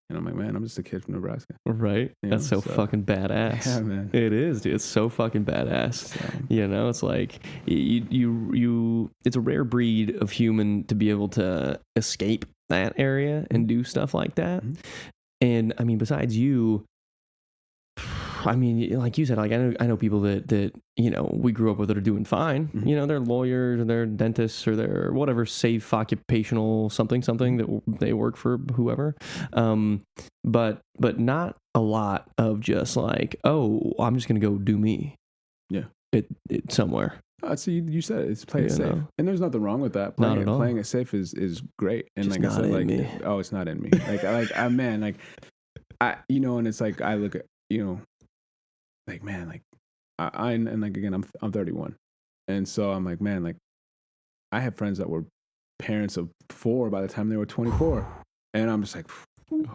and I'm like, man, I'm just a kid from Nebraska. Right. That's so fucking badass. Yeah, man. It is, dude. It's so fucking badass. So. It's like you it's a rare breed of human to be able to escape that area and do stuff like that. Mm-hmm. And I mean, besides you, I mean, like you said, like I know people that we grew up with that are doing fine. Mm-hmm. They're lawyers or they're dentists or they're whatever safe occupational something that they work for whoever. But not a lot of just like, oh, I'm just gonna go do me. Yeah. It somewhere. So you said it, it's play it safe, and there's nothing wrong with that. Playing it safe is great, and just like I said, like me. Oh, it's not in me. And it's like I look at like, man, like and like again, I'm 31, and so I'm like, man, like I have friends that were parents of 4 by the time they were 24, and I'm just like,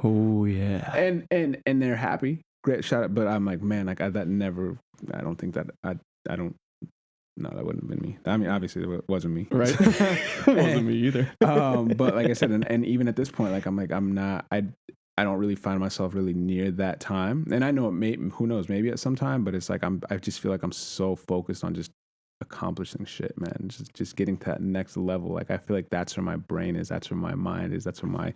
oh yeah, and they're happy, great, shout out, but I'm like, man, like I don't think that I don't. No, that wouldn't have been me. I mean, obviously it wasn't me. Right. It wasn't me either. But like I said, and even at this point, like I'm not, I don't really find myself really near that time. And I know who knows, maybe at some time, but it's like, I just feel like I'm so focused on just accomplishing shit, man. Just getting to that next level. Like, I feel like that's where my brain is. That's where my mind is. That's where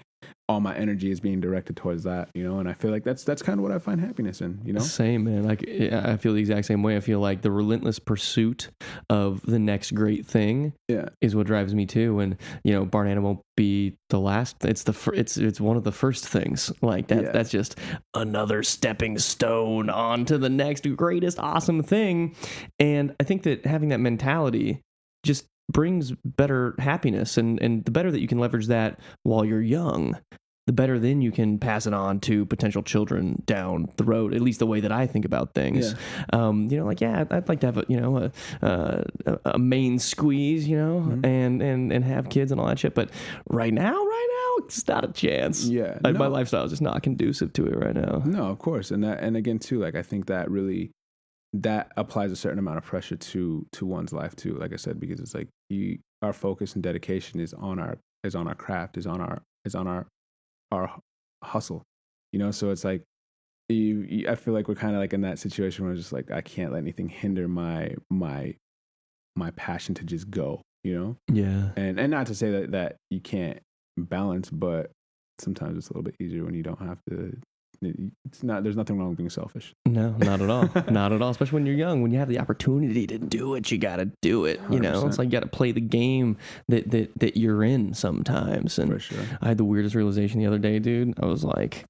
all my energy is being directed towards that, and I feel like that's kind of what I find happiness in, Same, man. Like, I feel the exact same way. I feel like the relentless pursuit of the next great thing is what drives me too. And, Barnana won't be the last. It's it's one of the first things like that. Yeah. That's just another stepping stone onto the next greatest awesome thing. And I think that having that mentality just brings better happiness, and the better that you can leverage that while you're young, the better then you can pass it on to potential children down the road, at least the way that I think about things. Yeah. I'd like to have a main squeeze, mm-hmm. and have kids and all that shit, but right now it's not a chance. Yeah. Like, my lifestyle is just not conducive to it right now. No, of course. And again too, like, I think that really that applies a certain amount of pressure to one's life too, like I said, because it's like our focus and dedication is on our craft, is on our hustle, so it's like I feel like we're kind of like in that situation where it's just like, I can't let anything hinder my passion to just go, yeah. And not to say that you can't balance, but sometimes it's a little bit easier when you don't have to it's not. There's nothing wrong with being selfish. No, not at all. Not at all. Especially when you're young, when you have the opportunity to do it, you got to do it. You know, 100%. it's like you got to play the game that you're in sometimes. And For sure. I had the weirdest realization the other day, dude. I was like,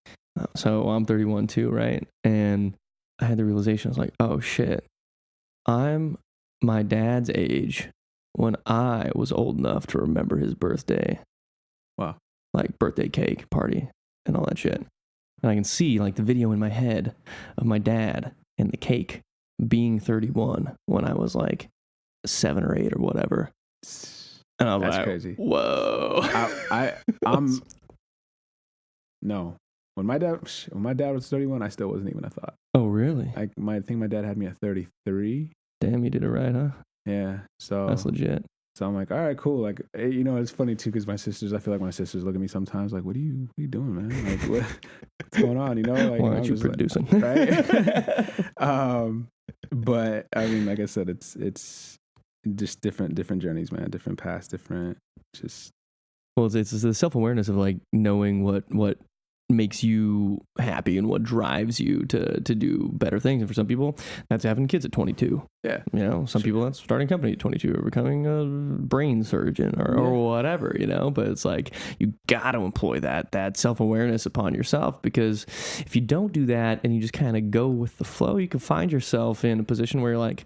so I'm 31 too, right? And I had the realization, I was like, oh shit, I'm my dad's age when I was old enough to remember his birthday. Wow. Like birthday cake party and all that shit. And I can see like the video in my head of my dad and the cake being 31 when I was like 7 or 8 or whatever. And I was That's like, crazy. whoa. I'm no. When my dad was 31, I still wasn't even a thought. Oh, really? I think my dad had me at 33. Damn, you did it right, huh? Yeah. So That's legit. So I'm like, all right, cool. Like, you know, it's funny too because I feel like my sisters look at me sometimes like, what are you doing, man? Like, what's going on? You know, like, why aren't you producing? Like, right? But I mean, like I said, it's just different journeys, man. Different paths, different. Just. Well, it's the self-awareness of like knowing what makes you happy and what drives you to do better things. And for some people, that's having kids at 22. Yeah. You know, some people that's starting a company at 22 or becoming a brain surgeon or whatever, you know, but it's like, you got to employ that self-awareness upon yourself, because if you don't do that and you just kind of go with the flow, you can find yourself in a position where you're like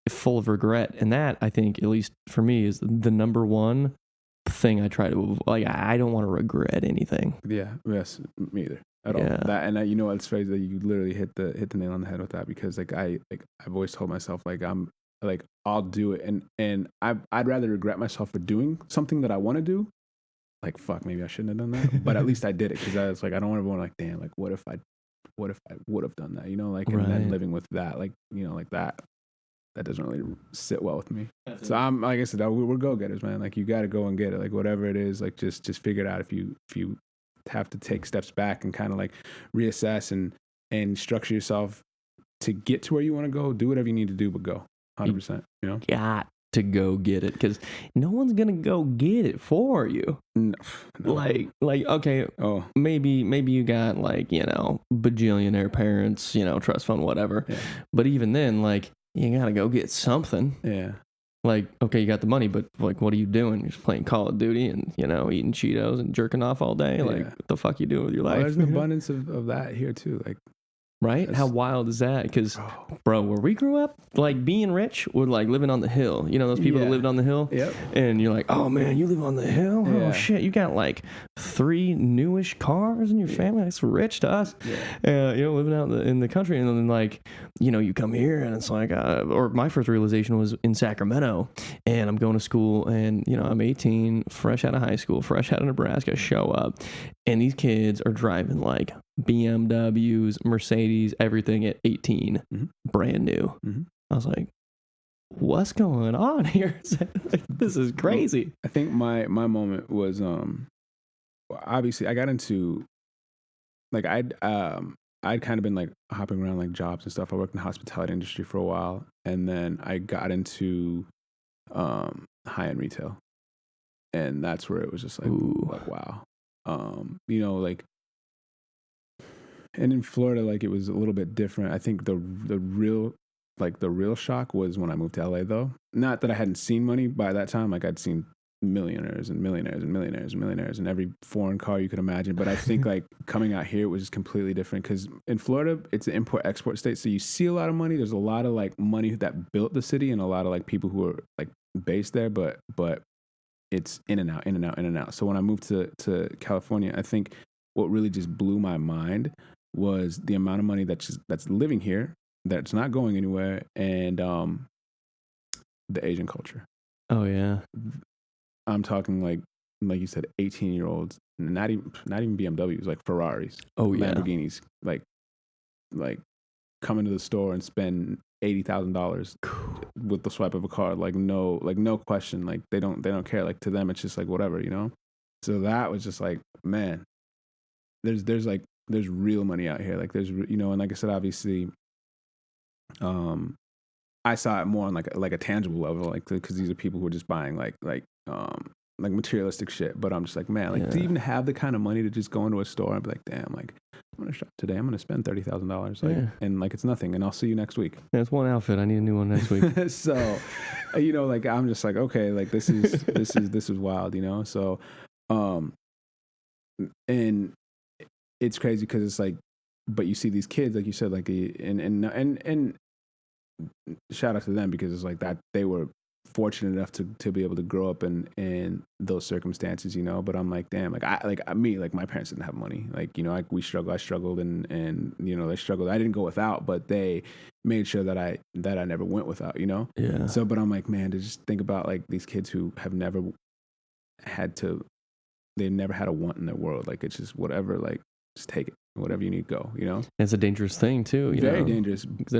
full of regret. And that, I think, at least for me, is the number one thing I try to avoid. Like, I don't want to regret anything. Yeah. Yes. Me either. At all. That, and you know, it's crazy that you literally hit the nail on the head with that, because like I've always told myself like I'll do it, and I'd rather regret myself for doing something that I want to do. Like, fuck, maybe I shouldn't have done that, but at least I did it, because I was like, I don't want everyone like, damn, like what if I would have done that, you know, like, and then living with that, like, you know, like that doesn't really sit well with me. So I'm, like I said, we're go-getters, man. Like, you got to go and get it, like whatever it is, like just figure it out. If you have to take steps back and kind of like reassess and structure yourself to get to where you want to go, do whatever you need to do, but go 100%, you know? Got to go get it, because no one's gonna go get it for you. No. Like okay, maybe you got like, you know, bajillionaire parents, you know, trust fund, whatever, but even then, like, you gotta go get something. Yeah. Like, okay, you got the money, but like, what are you doing? You're just playing Call of Duty and, you know, eating Cheetos and jerking off all day. Like, what the fuck you doing with your life? Well, there's an abundance of that here too. Like, right? How wild is that? Because, bro, where we grew up, like, being rich was like living on the hill. You know those people that lived on the hill? Yep. And you're like, oh, man, you live on the hill? Yeah. Oh, shit, you got, like, 3 newish cars in your family? That's rich to us. Yeah. You know, living out in the country. And then, like, you know, you come here and it's like, or my first realization was in Sacramento. And I'm going to school and, you know, I'm 18, fresh out of high school, fresh out of Nebraska, show up. And these kids are driving, like, BMWs, Mercedes, everything at 18, brand new. I was like, what's going on here? Like, this is crazy. I think my moment was, obviously I got into, like, I'd kind of been like hopping around like jobs and stuff. I worked in the hospitality industry for a while, and then I got into high-end retail, and that's where it was just like wow. You know, like, and in Florida, like, it was a little bit different. I think the real shock was when I moved to LA, though. Not that I hadn't seen money by that time. Like, I'd seen millionaires and millionaires and millionaires and millionaires and every foreign car you could imagine. But I think like coming out here, it was just completely different, because in Florida, it's an import-export state. So you see a lot of money. There's a lot of like money that built the city, and a lot of like people who are like based there, but it's in and out, in and out, in and out. So when I moved to California, I think what really just blew my mind was the amount of money that's living here, that's not going anywhere, and the Asian culture. Oh yeah, I'm talking like you said, 18-year-olds, not even BMWs, like Ferraris, Lamborghinis, like come into the store and spend $80,000 with the swipe of a card, like no question, like they don't care. Like, to them, it's just like whatever, you know. So that was just like, man, there's real money out here. Like, there's, you know, and like I said, obviously, I saw it more on like a tangible level, like, because these are people who are just buying like like materialistic shit. But I'm just like, man, like to even have the kind of money to just go into a store and be like, damn, like I'm gonna shop today. I'm gonna spend $30,000, like, and like it's nothing, and I'll see you next week. Yeah, it's one outfit. I need a new one next week. So, you know, like I'm just like, okay, like this is wild, you know. So, and it's crazy because it's like, but you see these kids, like you said, like and shout out to them because it's like that they were fortunate enough to be able to grow up in those circumstances, you know. But I'm like, damn, like my parents didn't have money, like, you know, like I struggled and you know, they struggled. I didn't go without, but they made sure that I never went without, you know. Yeah. So, but I'm like, man, to just think about like these kids who have never they never had a want in their world, like it's just whatever, like just take it, whatever you need, go, you know. It's a dangerous thing too, you very know? dangerous because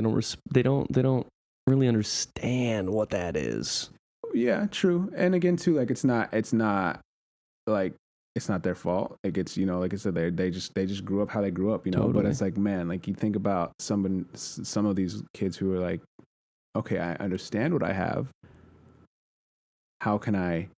they don't really understand what that is. Yeah, true. And again, too, like it's not like it's not their fault. Like it's, you know, like I said, they just grew up how they grew up, you know. Totally. But it's like, man, like you think about some of these kids who are like, okay, I understand what I have. How can I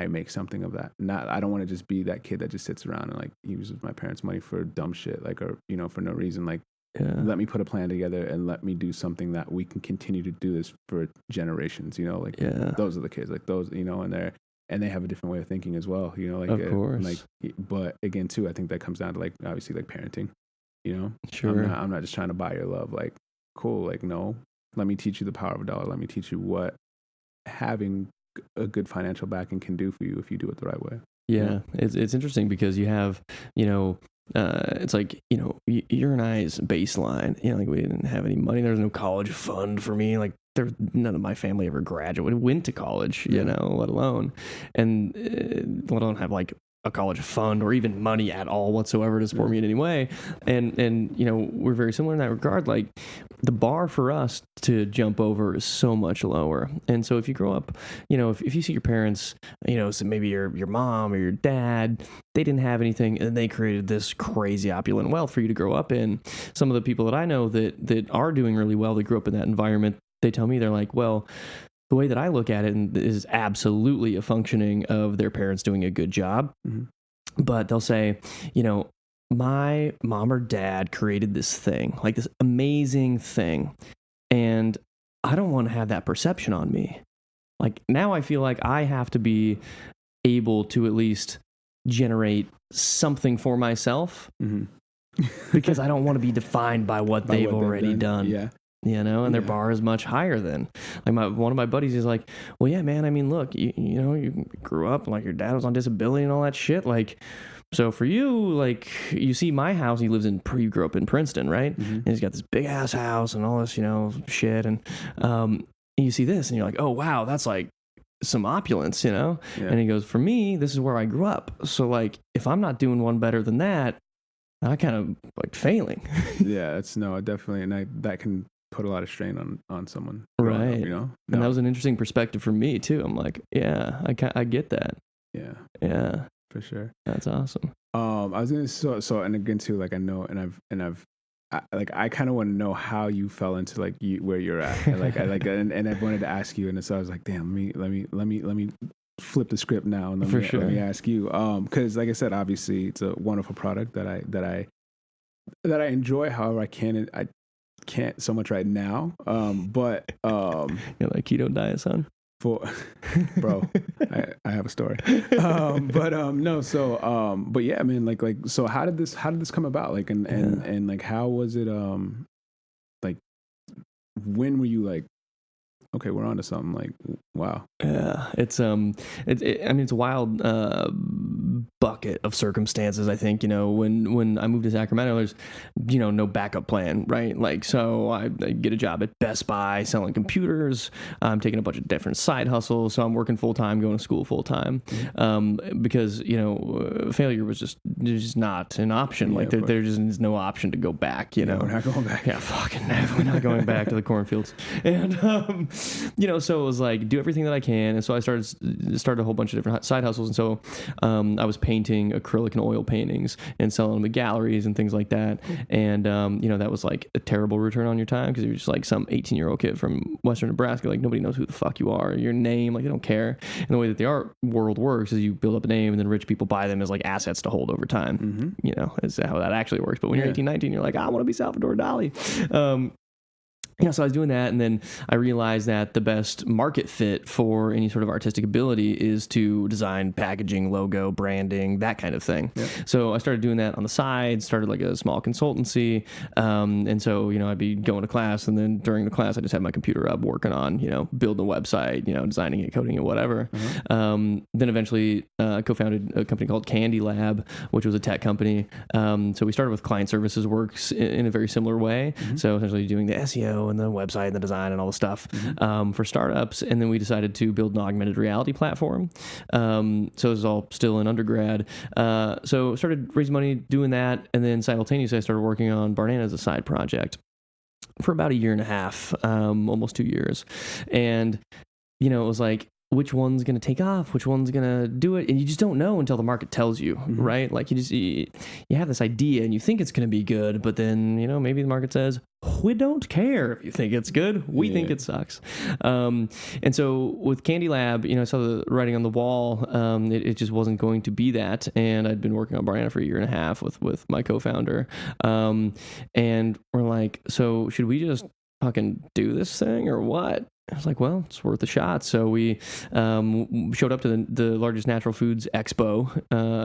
make something of that? I don't want to just be that kid that just sits around and like uses my parents' money for dumb shit, like, or, you know, for no reason. Like, let me put a plan together and let me do something that we can continue to do this for generations, you know, like those are the kids, like those, you know, and they have a different way of thinking as well, you know, like, of course. like, but again, too, I think that comes down to like, obviously like parenting, you know. Sure. I'm not just trying to buy your love. Like, cool. Like, no, let me teach you the power of a dollar. Let me teach you what having a good financial backing can do for you if you do it the right way. Yeah. It's interesting because you have, you know, it's like, you know, your and I's baseline, you know, like we didn't have any money. There was no college fund for me. Like none of my family ever graduated, went to college, you know, let alone have like a college fund or even money at all whatsoever to support me in any way. And, you know, we're very similar in that regard. Like the bar for us to jump over is so much lower. And so if you grow up, you know, if you see your parents, you know, so maybe your mom or your dad, they didn't have anything and they created this crazy opulent wealth for you to grow up in. Some of the people that I know that are doing really well, that grew up in that environment, they tell me, they're like, well, the way that I look at it is absolutely a functioning of their parents doing a good job. Mm-hmm. But they'll say, you know, my mom or dad created this thing, like this amazing thing. And I don't want to have that perception on me. Like now I feel like I have to be able to at least generate something for myself because I don't want to be defined by what they've already done. Yeah. You know, and their bar is much higher than like one of my buddies is like, well, yeah, man, I mean, look, you know, you grew up like your dad was on disability and all that shit. Like, so for you, like you see my house, he grew up in Princeton, right? Mm-hmm. And he's got this big ass house and all this, you know, shit. And you see this and you're like, oh, wow, that's like some opulence, you know? Yeah. And he goes, for me, this is where I grew up. So like, if I'm not doing one better than that, I kind of like failing. Yeah, it's definitely. And that can put a lot of strain on someone, right? Up, you know, and that was an interesting perspective for me too. I'm like, yeah, I get that. Yeah, for sure. That's awesome. I was gonna so and again too, like I know, I kind of want to know how you fell into like where you're at, and and I wanted to ask you, and so I was like, damn, let me flip the script now, and let me ask you, because like I said, obviously it's a wonderful product that I enjoy. However, I can't so much right now, but you're like keto diet, son. Bro, I have a story, no. So, but yeah, I mean, like, so how did this come about? Like, and like, how was it? Like, when were you like, okay, we're on to something? Like, wow. Yeah, it's I mean, it's a wild bucket of circumstances. I think, you know, when I moved to Sacramento, there's, you know, no backup plan, right? Like, so I get a job at Best Buy selling computers. I'm taking a bunch of different side hustles. So I'm working full time, going to school full time, because, you know, failure was just not an option. Yeah, like there just is no option to go back. You know, we're not going back. Yeah, fucking never. We're not going back to the cornfields. And you know, so it was like do everything that I can. And so I started a whole bunch of different side hustles. And so I was painting painting acrylic and oil paintings and selling them at galleries and things like that. And, that was like a terrible return on your time because you're just like some 18-year-old kid from Western Nebraska. Like nobody knows who the fuck you are, your name, like they don't care. And the way that the art world works is you build up a name and then rich people buy them as like assets to hold over time. Is how that actually works. But when you're 18, 19, you're like, I want to be Salvador Dali. So I was doing that, and then I realized that the best market fit for any sort of artistic ability is to design packaging, logo, branding, that kind of thing. Yep. So I started doing that on the side, started like a small consultancy, and so, I'd be going to class, and then during the class, I just had my computer up working on, building a website, designing it, coding it, whatever. Then eventually co-founded a company called Candy Lab, which was a tech company. So we started with client services works in a very similar way. So essentially doing the SEO and the website and the design and all the stuff for startups. And then we decided to build an augmented reality platform. So this is all still in undergrad. So started raising money doing that. And then simultaneously, I started working on Barnana as a side project for about a year and a half, almost 2 years. And, it was like, which one's going to take off, which one's going to do it. And you just don't know until the market tells you, right? Like you have this idea and you think it's going to be good, but then, maybe the market says, we don't care if you think it's good. We think it sucks. And so with Candy Lab, I saw the writing on the wall. It just wasn't going to be that. And I'd been working on Barnana for a year and a half with my co-founder. And we're like, so should we just fucking do this thing or what? I was like, well, it's worth a shot. So we showed up to the largest natural foods expo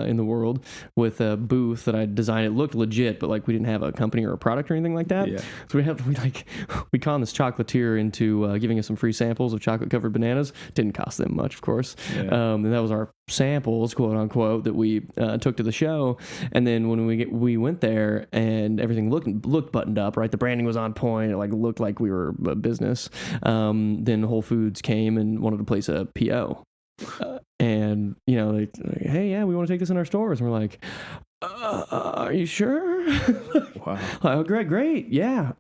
in the world with a booth that I designed. It looked legit, but like we didn't have a company or a product or anything like that. Yeah. So we conned this chocolatier into giving us some free samples of chocolate covered bananas. Didn't cost them much, of course. Yeah. And that was our samples, quote unquote, that we took to the show. And then when we went there and everything looked buttoned up, right? The branding was on point. It like looked like we were a business. Then Whole Foods came and wanted to place a PO. And, like, hey, yeah, we want to take this in our stores. And we're like, are you sure? Wow. Oh, great. Yeah.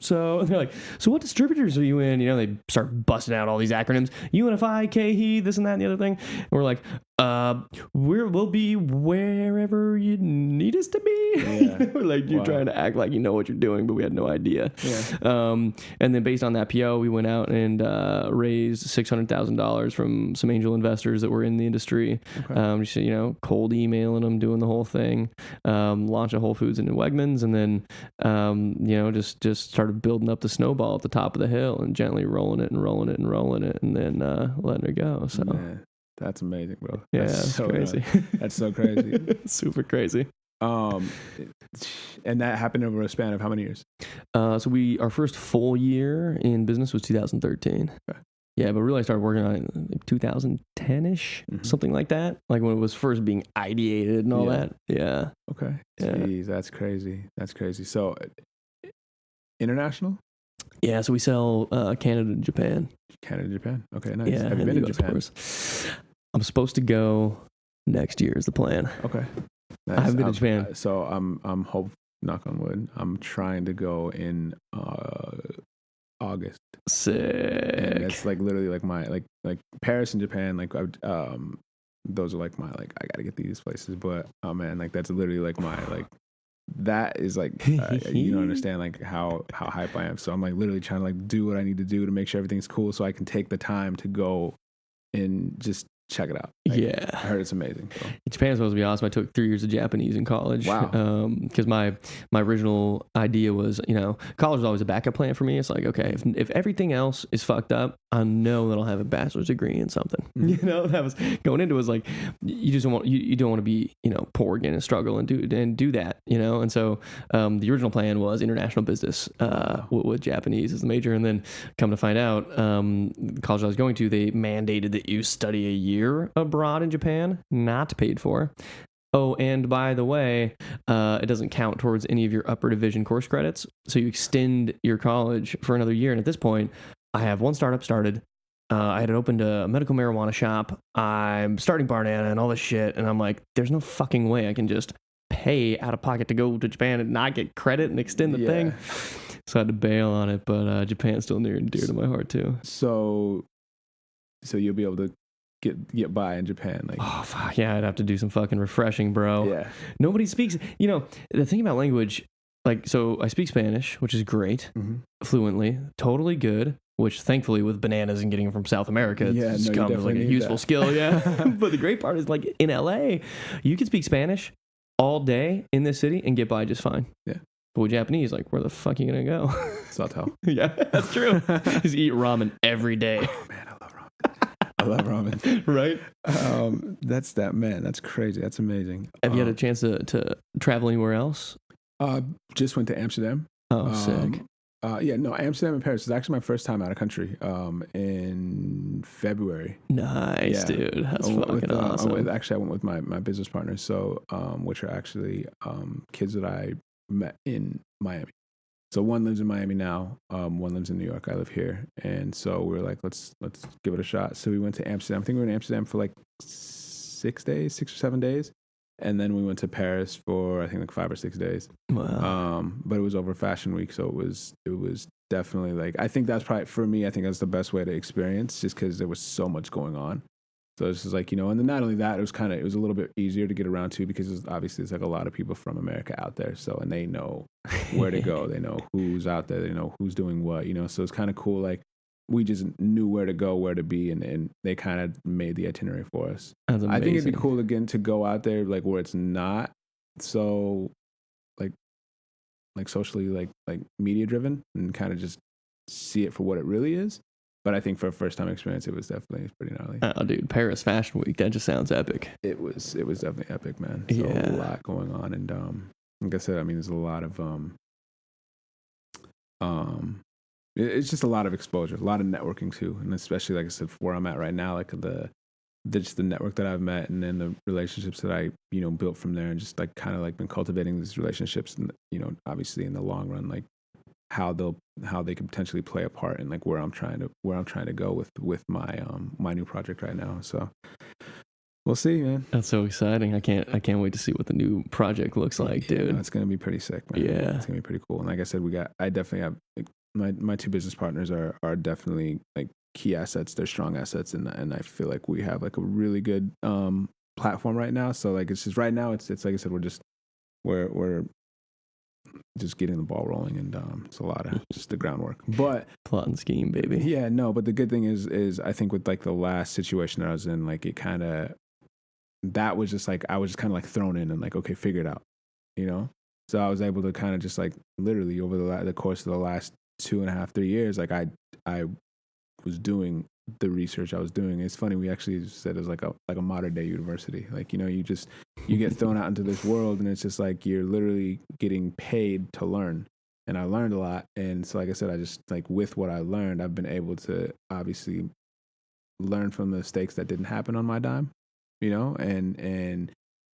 So they're like, so what distributors are you in? They start busting out all these acronyms, UNFI, KHE, this and that and the other thing. And we're like, we'll be wherever you need us to be. Yeah. Like you're trying to act like you know what you're doing, but we had no idea. Yeah. And then based on that PO, we went out and raised $600,000 from some angel investors that were in the industry. Okay. Just, cold emailing them, doing the whole thing, launch a Whole Foods into Wegmans, and then just started building up the snowball at the top of the hill and gently rolling it, and then letting her go. So. Man. That's amazing, bro. Yeah, that's so crazy. That's so crazy. Super crazy. And that happened over a span of how many years? So our first full year in business was 2013. Okay. Yeah, but really I started working on it in like 2010-ish, something like that. Like when it was first being ideated and all that. Yeah. Okay. Yeah. Jeez, that's crazy. So international? Yeah, so we sell Canada and Japan. Okay, nice. Yeah, have you been to Japan? I'm supposed to go next year is the plan. Okay. Nice. I haven't been to Japan. So I'm knock on wood, I'm trying to go in August. Sick. And it's like literally like my like Paris and Japan, like those are like my like I gotta get these places, but oh man, like that's literally like my like that is like you don't understand like how hype I am. So I'm like literally trying to like do what I need to do to make sure everything's cool, so I can take the time to go and just check it out. Like, yeah, I heard it's amazing. So. Japan's supposed to be awesome. I took 3 years of Japanese in college. Wow. Because my original idea was, college was always a backup plan for me. It's like, okay, if everything else is fucked up, I know that I'll have a bachelor's degree in something. That was going into it was like you just don't want you don't want to be poor again and struggle and do that. And so the original plan was international business with Japanese as the major, and then come to find out, the college I was going to, they mandated that you study a year abroad in Japan, not paid for. Oh, and by the way, it doesn't count towards any of your upper division course credits. So you extend your college for another year. And at this point, I have one startup started. I had opened a medical marijuana shop. I'm starting Barnana and all this shit. And I'm like, there's no fucking way I can just pay out of pocket to go to Japan and not get credit and extend the thing. So I had to bail on it. But Japan's still near and dear to my heart, too. So you'll be able to get by in Japan. Like, Oh, fuck. Yeah, I'd have to do some fucking refreshing, bro. yeah, Nobody speaks, the thing about language, like, so I speak Spanish, which is great, fluently, totally good, which thankfully with bananas and getting them from South America, it's become like a useful skill, yeah. But the great part is, like, in LA, you can speak Spanish all day in this city and get by just fine. Yeah. But with Japanese, like, where the fuck are you gonna go? Sato. Yeah, that's true. Just eat ramen every day. Oh man, I love ramen. Right? That's crazy. That's amazing. Have you had a chance to travel anywhere else? Just went to Amsterdam. Oh, sick. Amsterdam and Paris is actually my first time out of country in February. Nice, dude. That's fucking awesome. I went with my business partners, so which are actually kids that I met in Miami. So one lives in Miami now, one lives in New York. I live here, and so we were like, let's give it a shot. So we went to Amsterdam. I think we were in Amsterdam for like 6 or 7 days. And then we went to Paris for I think like 5 or 6 days. Wow. But it was over Fashion Week, so it was definitely like, I think that's probably for me. I think that's the best way to experience, just because there was so much going on. So it's just like, and then not only that, it was a little bit easier to get around to, because obviously there's like a lot of people from America out there. So, and they know where to go, they know who's out there, they know who's doing what, So it's kind of cool. Like, we just knew where to go, where to be, and they kind of made the itinerary for us. That's amazing. I think it'd be cool again to go out there, like, where it's not so like socially like media driven, and kind of just see it for what it really is. But I think for a first time experience, it was definitely pretty gnarly. Oh, dude, Paris Fashion Week, that just sounds epic. It was definitely epic, man. So Yeah. a lot going on, and like I said, I mean, there's a lot of it's just a lot of exposure, a lot of networking too, and especially, like I said, where I'm at right now, like just the network that I've met, and then the relationships that I built from there, and just like kind of like been cultivating these relationships, and obviously in the long run, like how they could potentially play a part in like where I'm trying to go with my new project right now. So we'll see, man. That's so exciting. I can't wait to see what the new project looks like, dude. It's gonna be pretty sick, man. Yeah, it's gonna be pretty cool. And like I said, I definitely have my two business partners are definitely like key assets. They're strong assets, and I feel like we have like a really good platform right now. So like, it's just right now, it's like I said, we're just getting the ball rolling, and it's a lot of just the groundwork. But plot and scheme, baby. Yeah, no. But the good thing is I think with like the last situation that I was in, like that was just like, I was just kind of like thrown in and like, okay, figure it out, So I was able to kind of just like literally over the course of the last 2.5, 3 years, like I was doing the research I was doing. It's funny, we actually said it was like a modern day university. Like, you get thrown out into this world, and it's just like you're literally getting paid to learn. And I learned a lot. And so, like I said, I just like with what I learned, I've been able to obviously learn from the mistakes that didn't happen on my dime, and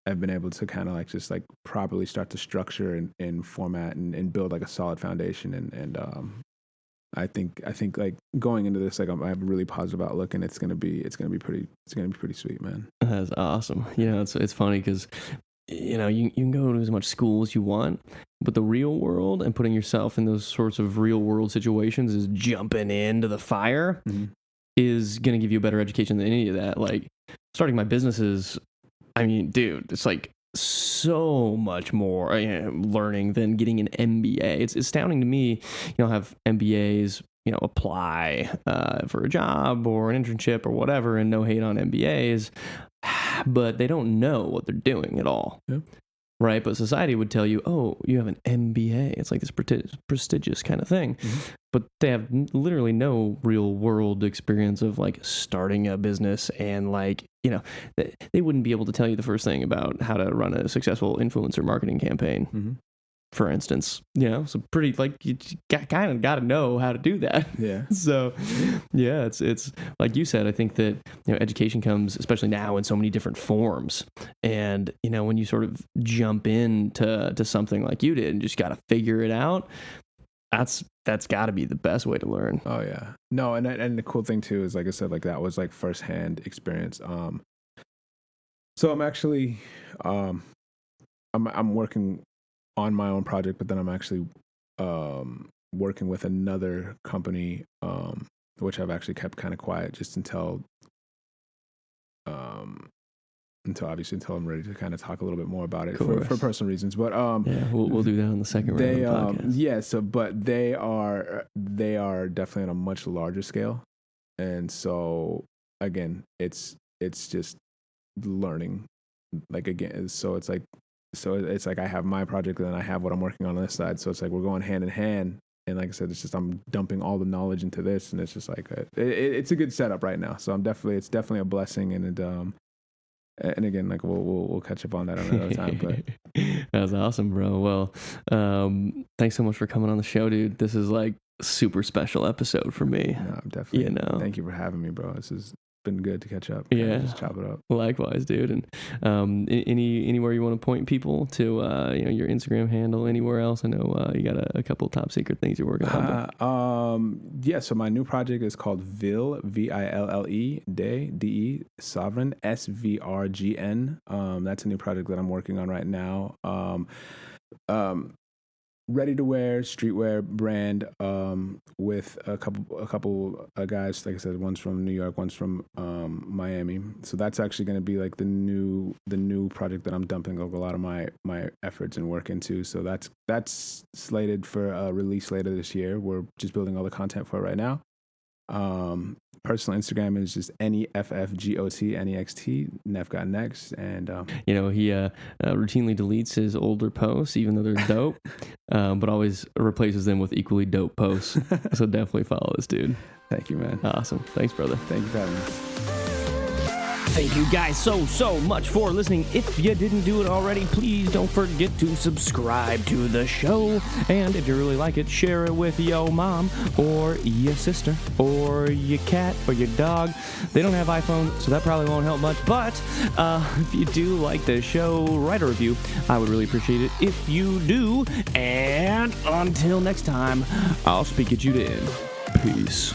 I've been able to kind of like just like properly start to structure and format and build like a solid foundation. And I think like going into this, like I have a really positive outlook, and it's gonna be pretty sweet, man. That's awesome. It's funny because you can go to as much school as you want, but the real world and putting yourself in those sorts of real world situations is jumping into the fire. Is going to give you a better education than any of that. Like, starting my businesses, I mean, dude, it's like so much more learning than getting an MBA. It's astounding to me, have MBAs, apply for a job or an internship or whatever, and no hate on MBAs, but they don't know what they're doing at all. Yeah. Right? But society would tell you, oh, you have an MBA. It's like this prestigious kind of thing. Mm-hmm. But they have literally no real world experience of like starting a business, and like, they wouldn't be able to tell you the first thing about how to run a successful influencer marketing campaign. Mm-hmm. For instance, so pretty like you kind of got to know how to do that. Yeah. So, yeah, it's like you said. I think that education comes, especially now, in so many different forms. And when you sort of jump into something like you did and just got to figure it out, that's got to be the best way to learn. Oh yeah, no, and the cool thing too is, like I said, like that was like firsthand experience. So I'm actually, I'm working on my own project, but then I'm actually working with another company, which I've actually kept kind of quiet just until until I'm ready to kind of talk a little bit more about it for personal reasons. But yeah, we'll do that on the second round of the podcast. Yeah, so but they are definitely on a much larger scale, and so again, it's just learning. Like again, so it's like I have my project and then I have what I'm working on this side. So it's like we're going hand in hand. And like I said, it's just I'm dumping all the knowledge into this, and it's just like it's a good setup right now. So it's definitely a blessing, and again, like we'll catch up on that another time. But that was awesome, bro. Well, thanks so much for coming on the show, dude. This is like a super special episode for me. No, definitely. Thank you for having me, bro. This has been good to catch up. Yeah, just chop it up. Likewise, dude. And anywhere you want to point people to, your Instagram handle, anywhere else. I know you got a couple top secret things you're working on. Yeah. So my new project is called Ville, Ville, Day, De, Sovereign, SVRGN. That's a new project that I'm working on right now. Ready to wear streetwear brand with a couple guys, like I said, one's from New York, one's from Miami. So that's actually going to be like the new project that I'm dumping a lot of my efforts and work into. So that's slated for a release later this year. We're just building all the content for it right now. Personal Instagram is just NEFFGOT, Neff got next, and he routinely deletes his older posts, even though they're dope, but always replaces them with equally dope posts. So definitely follow this dude. Thank you, man. Awesome. Thanks, brother. Thank you for having me. Thank you guys so much for listening. If you didn't do it already, please don't forget to subscribe to the show. And if you really like it, share it with your mom or your sister or your cat or your dog. They don't have iPhone, so that probably won't help much. But if you do like the show, write a review. I would really appreciate it if you do. And until next time, I'll speak at you then. Peace.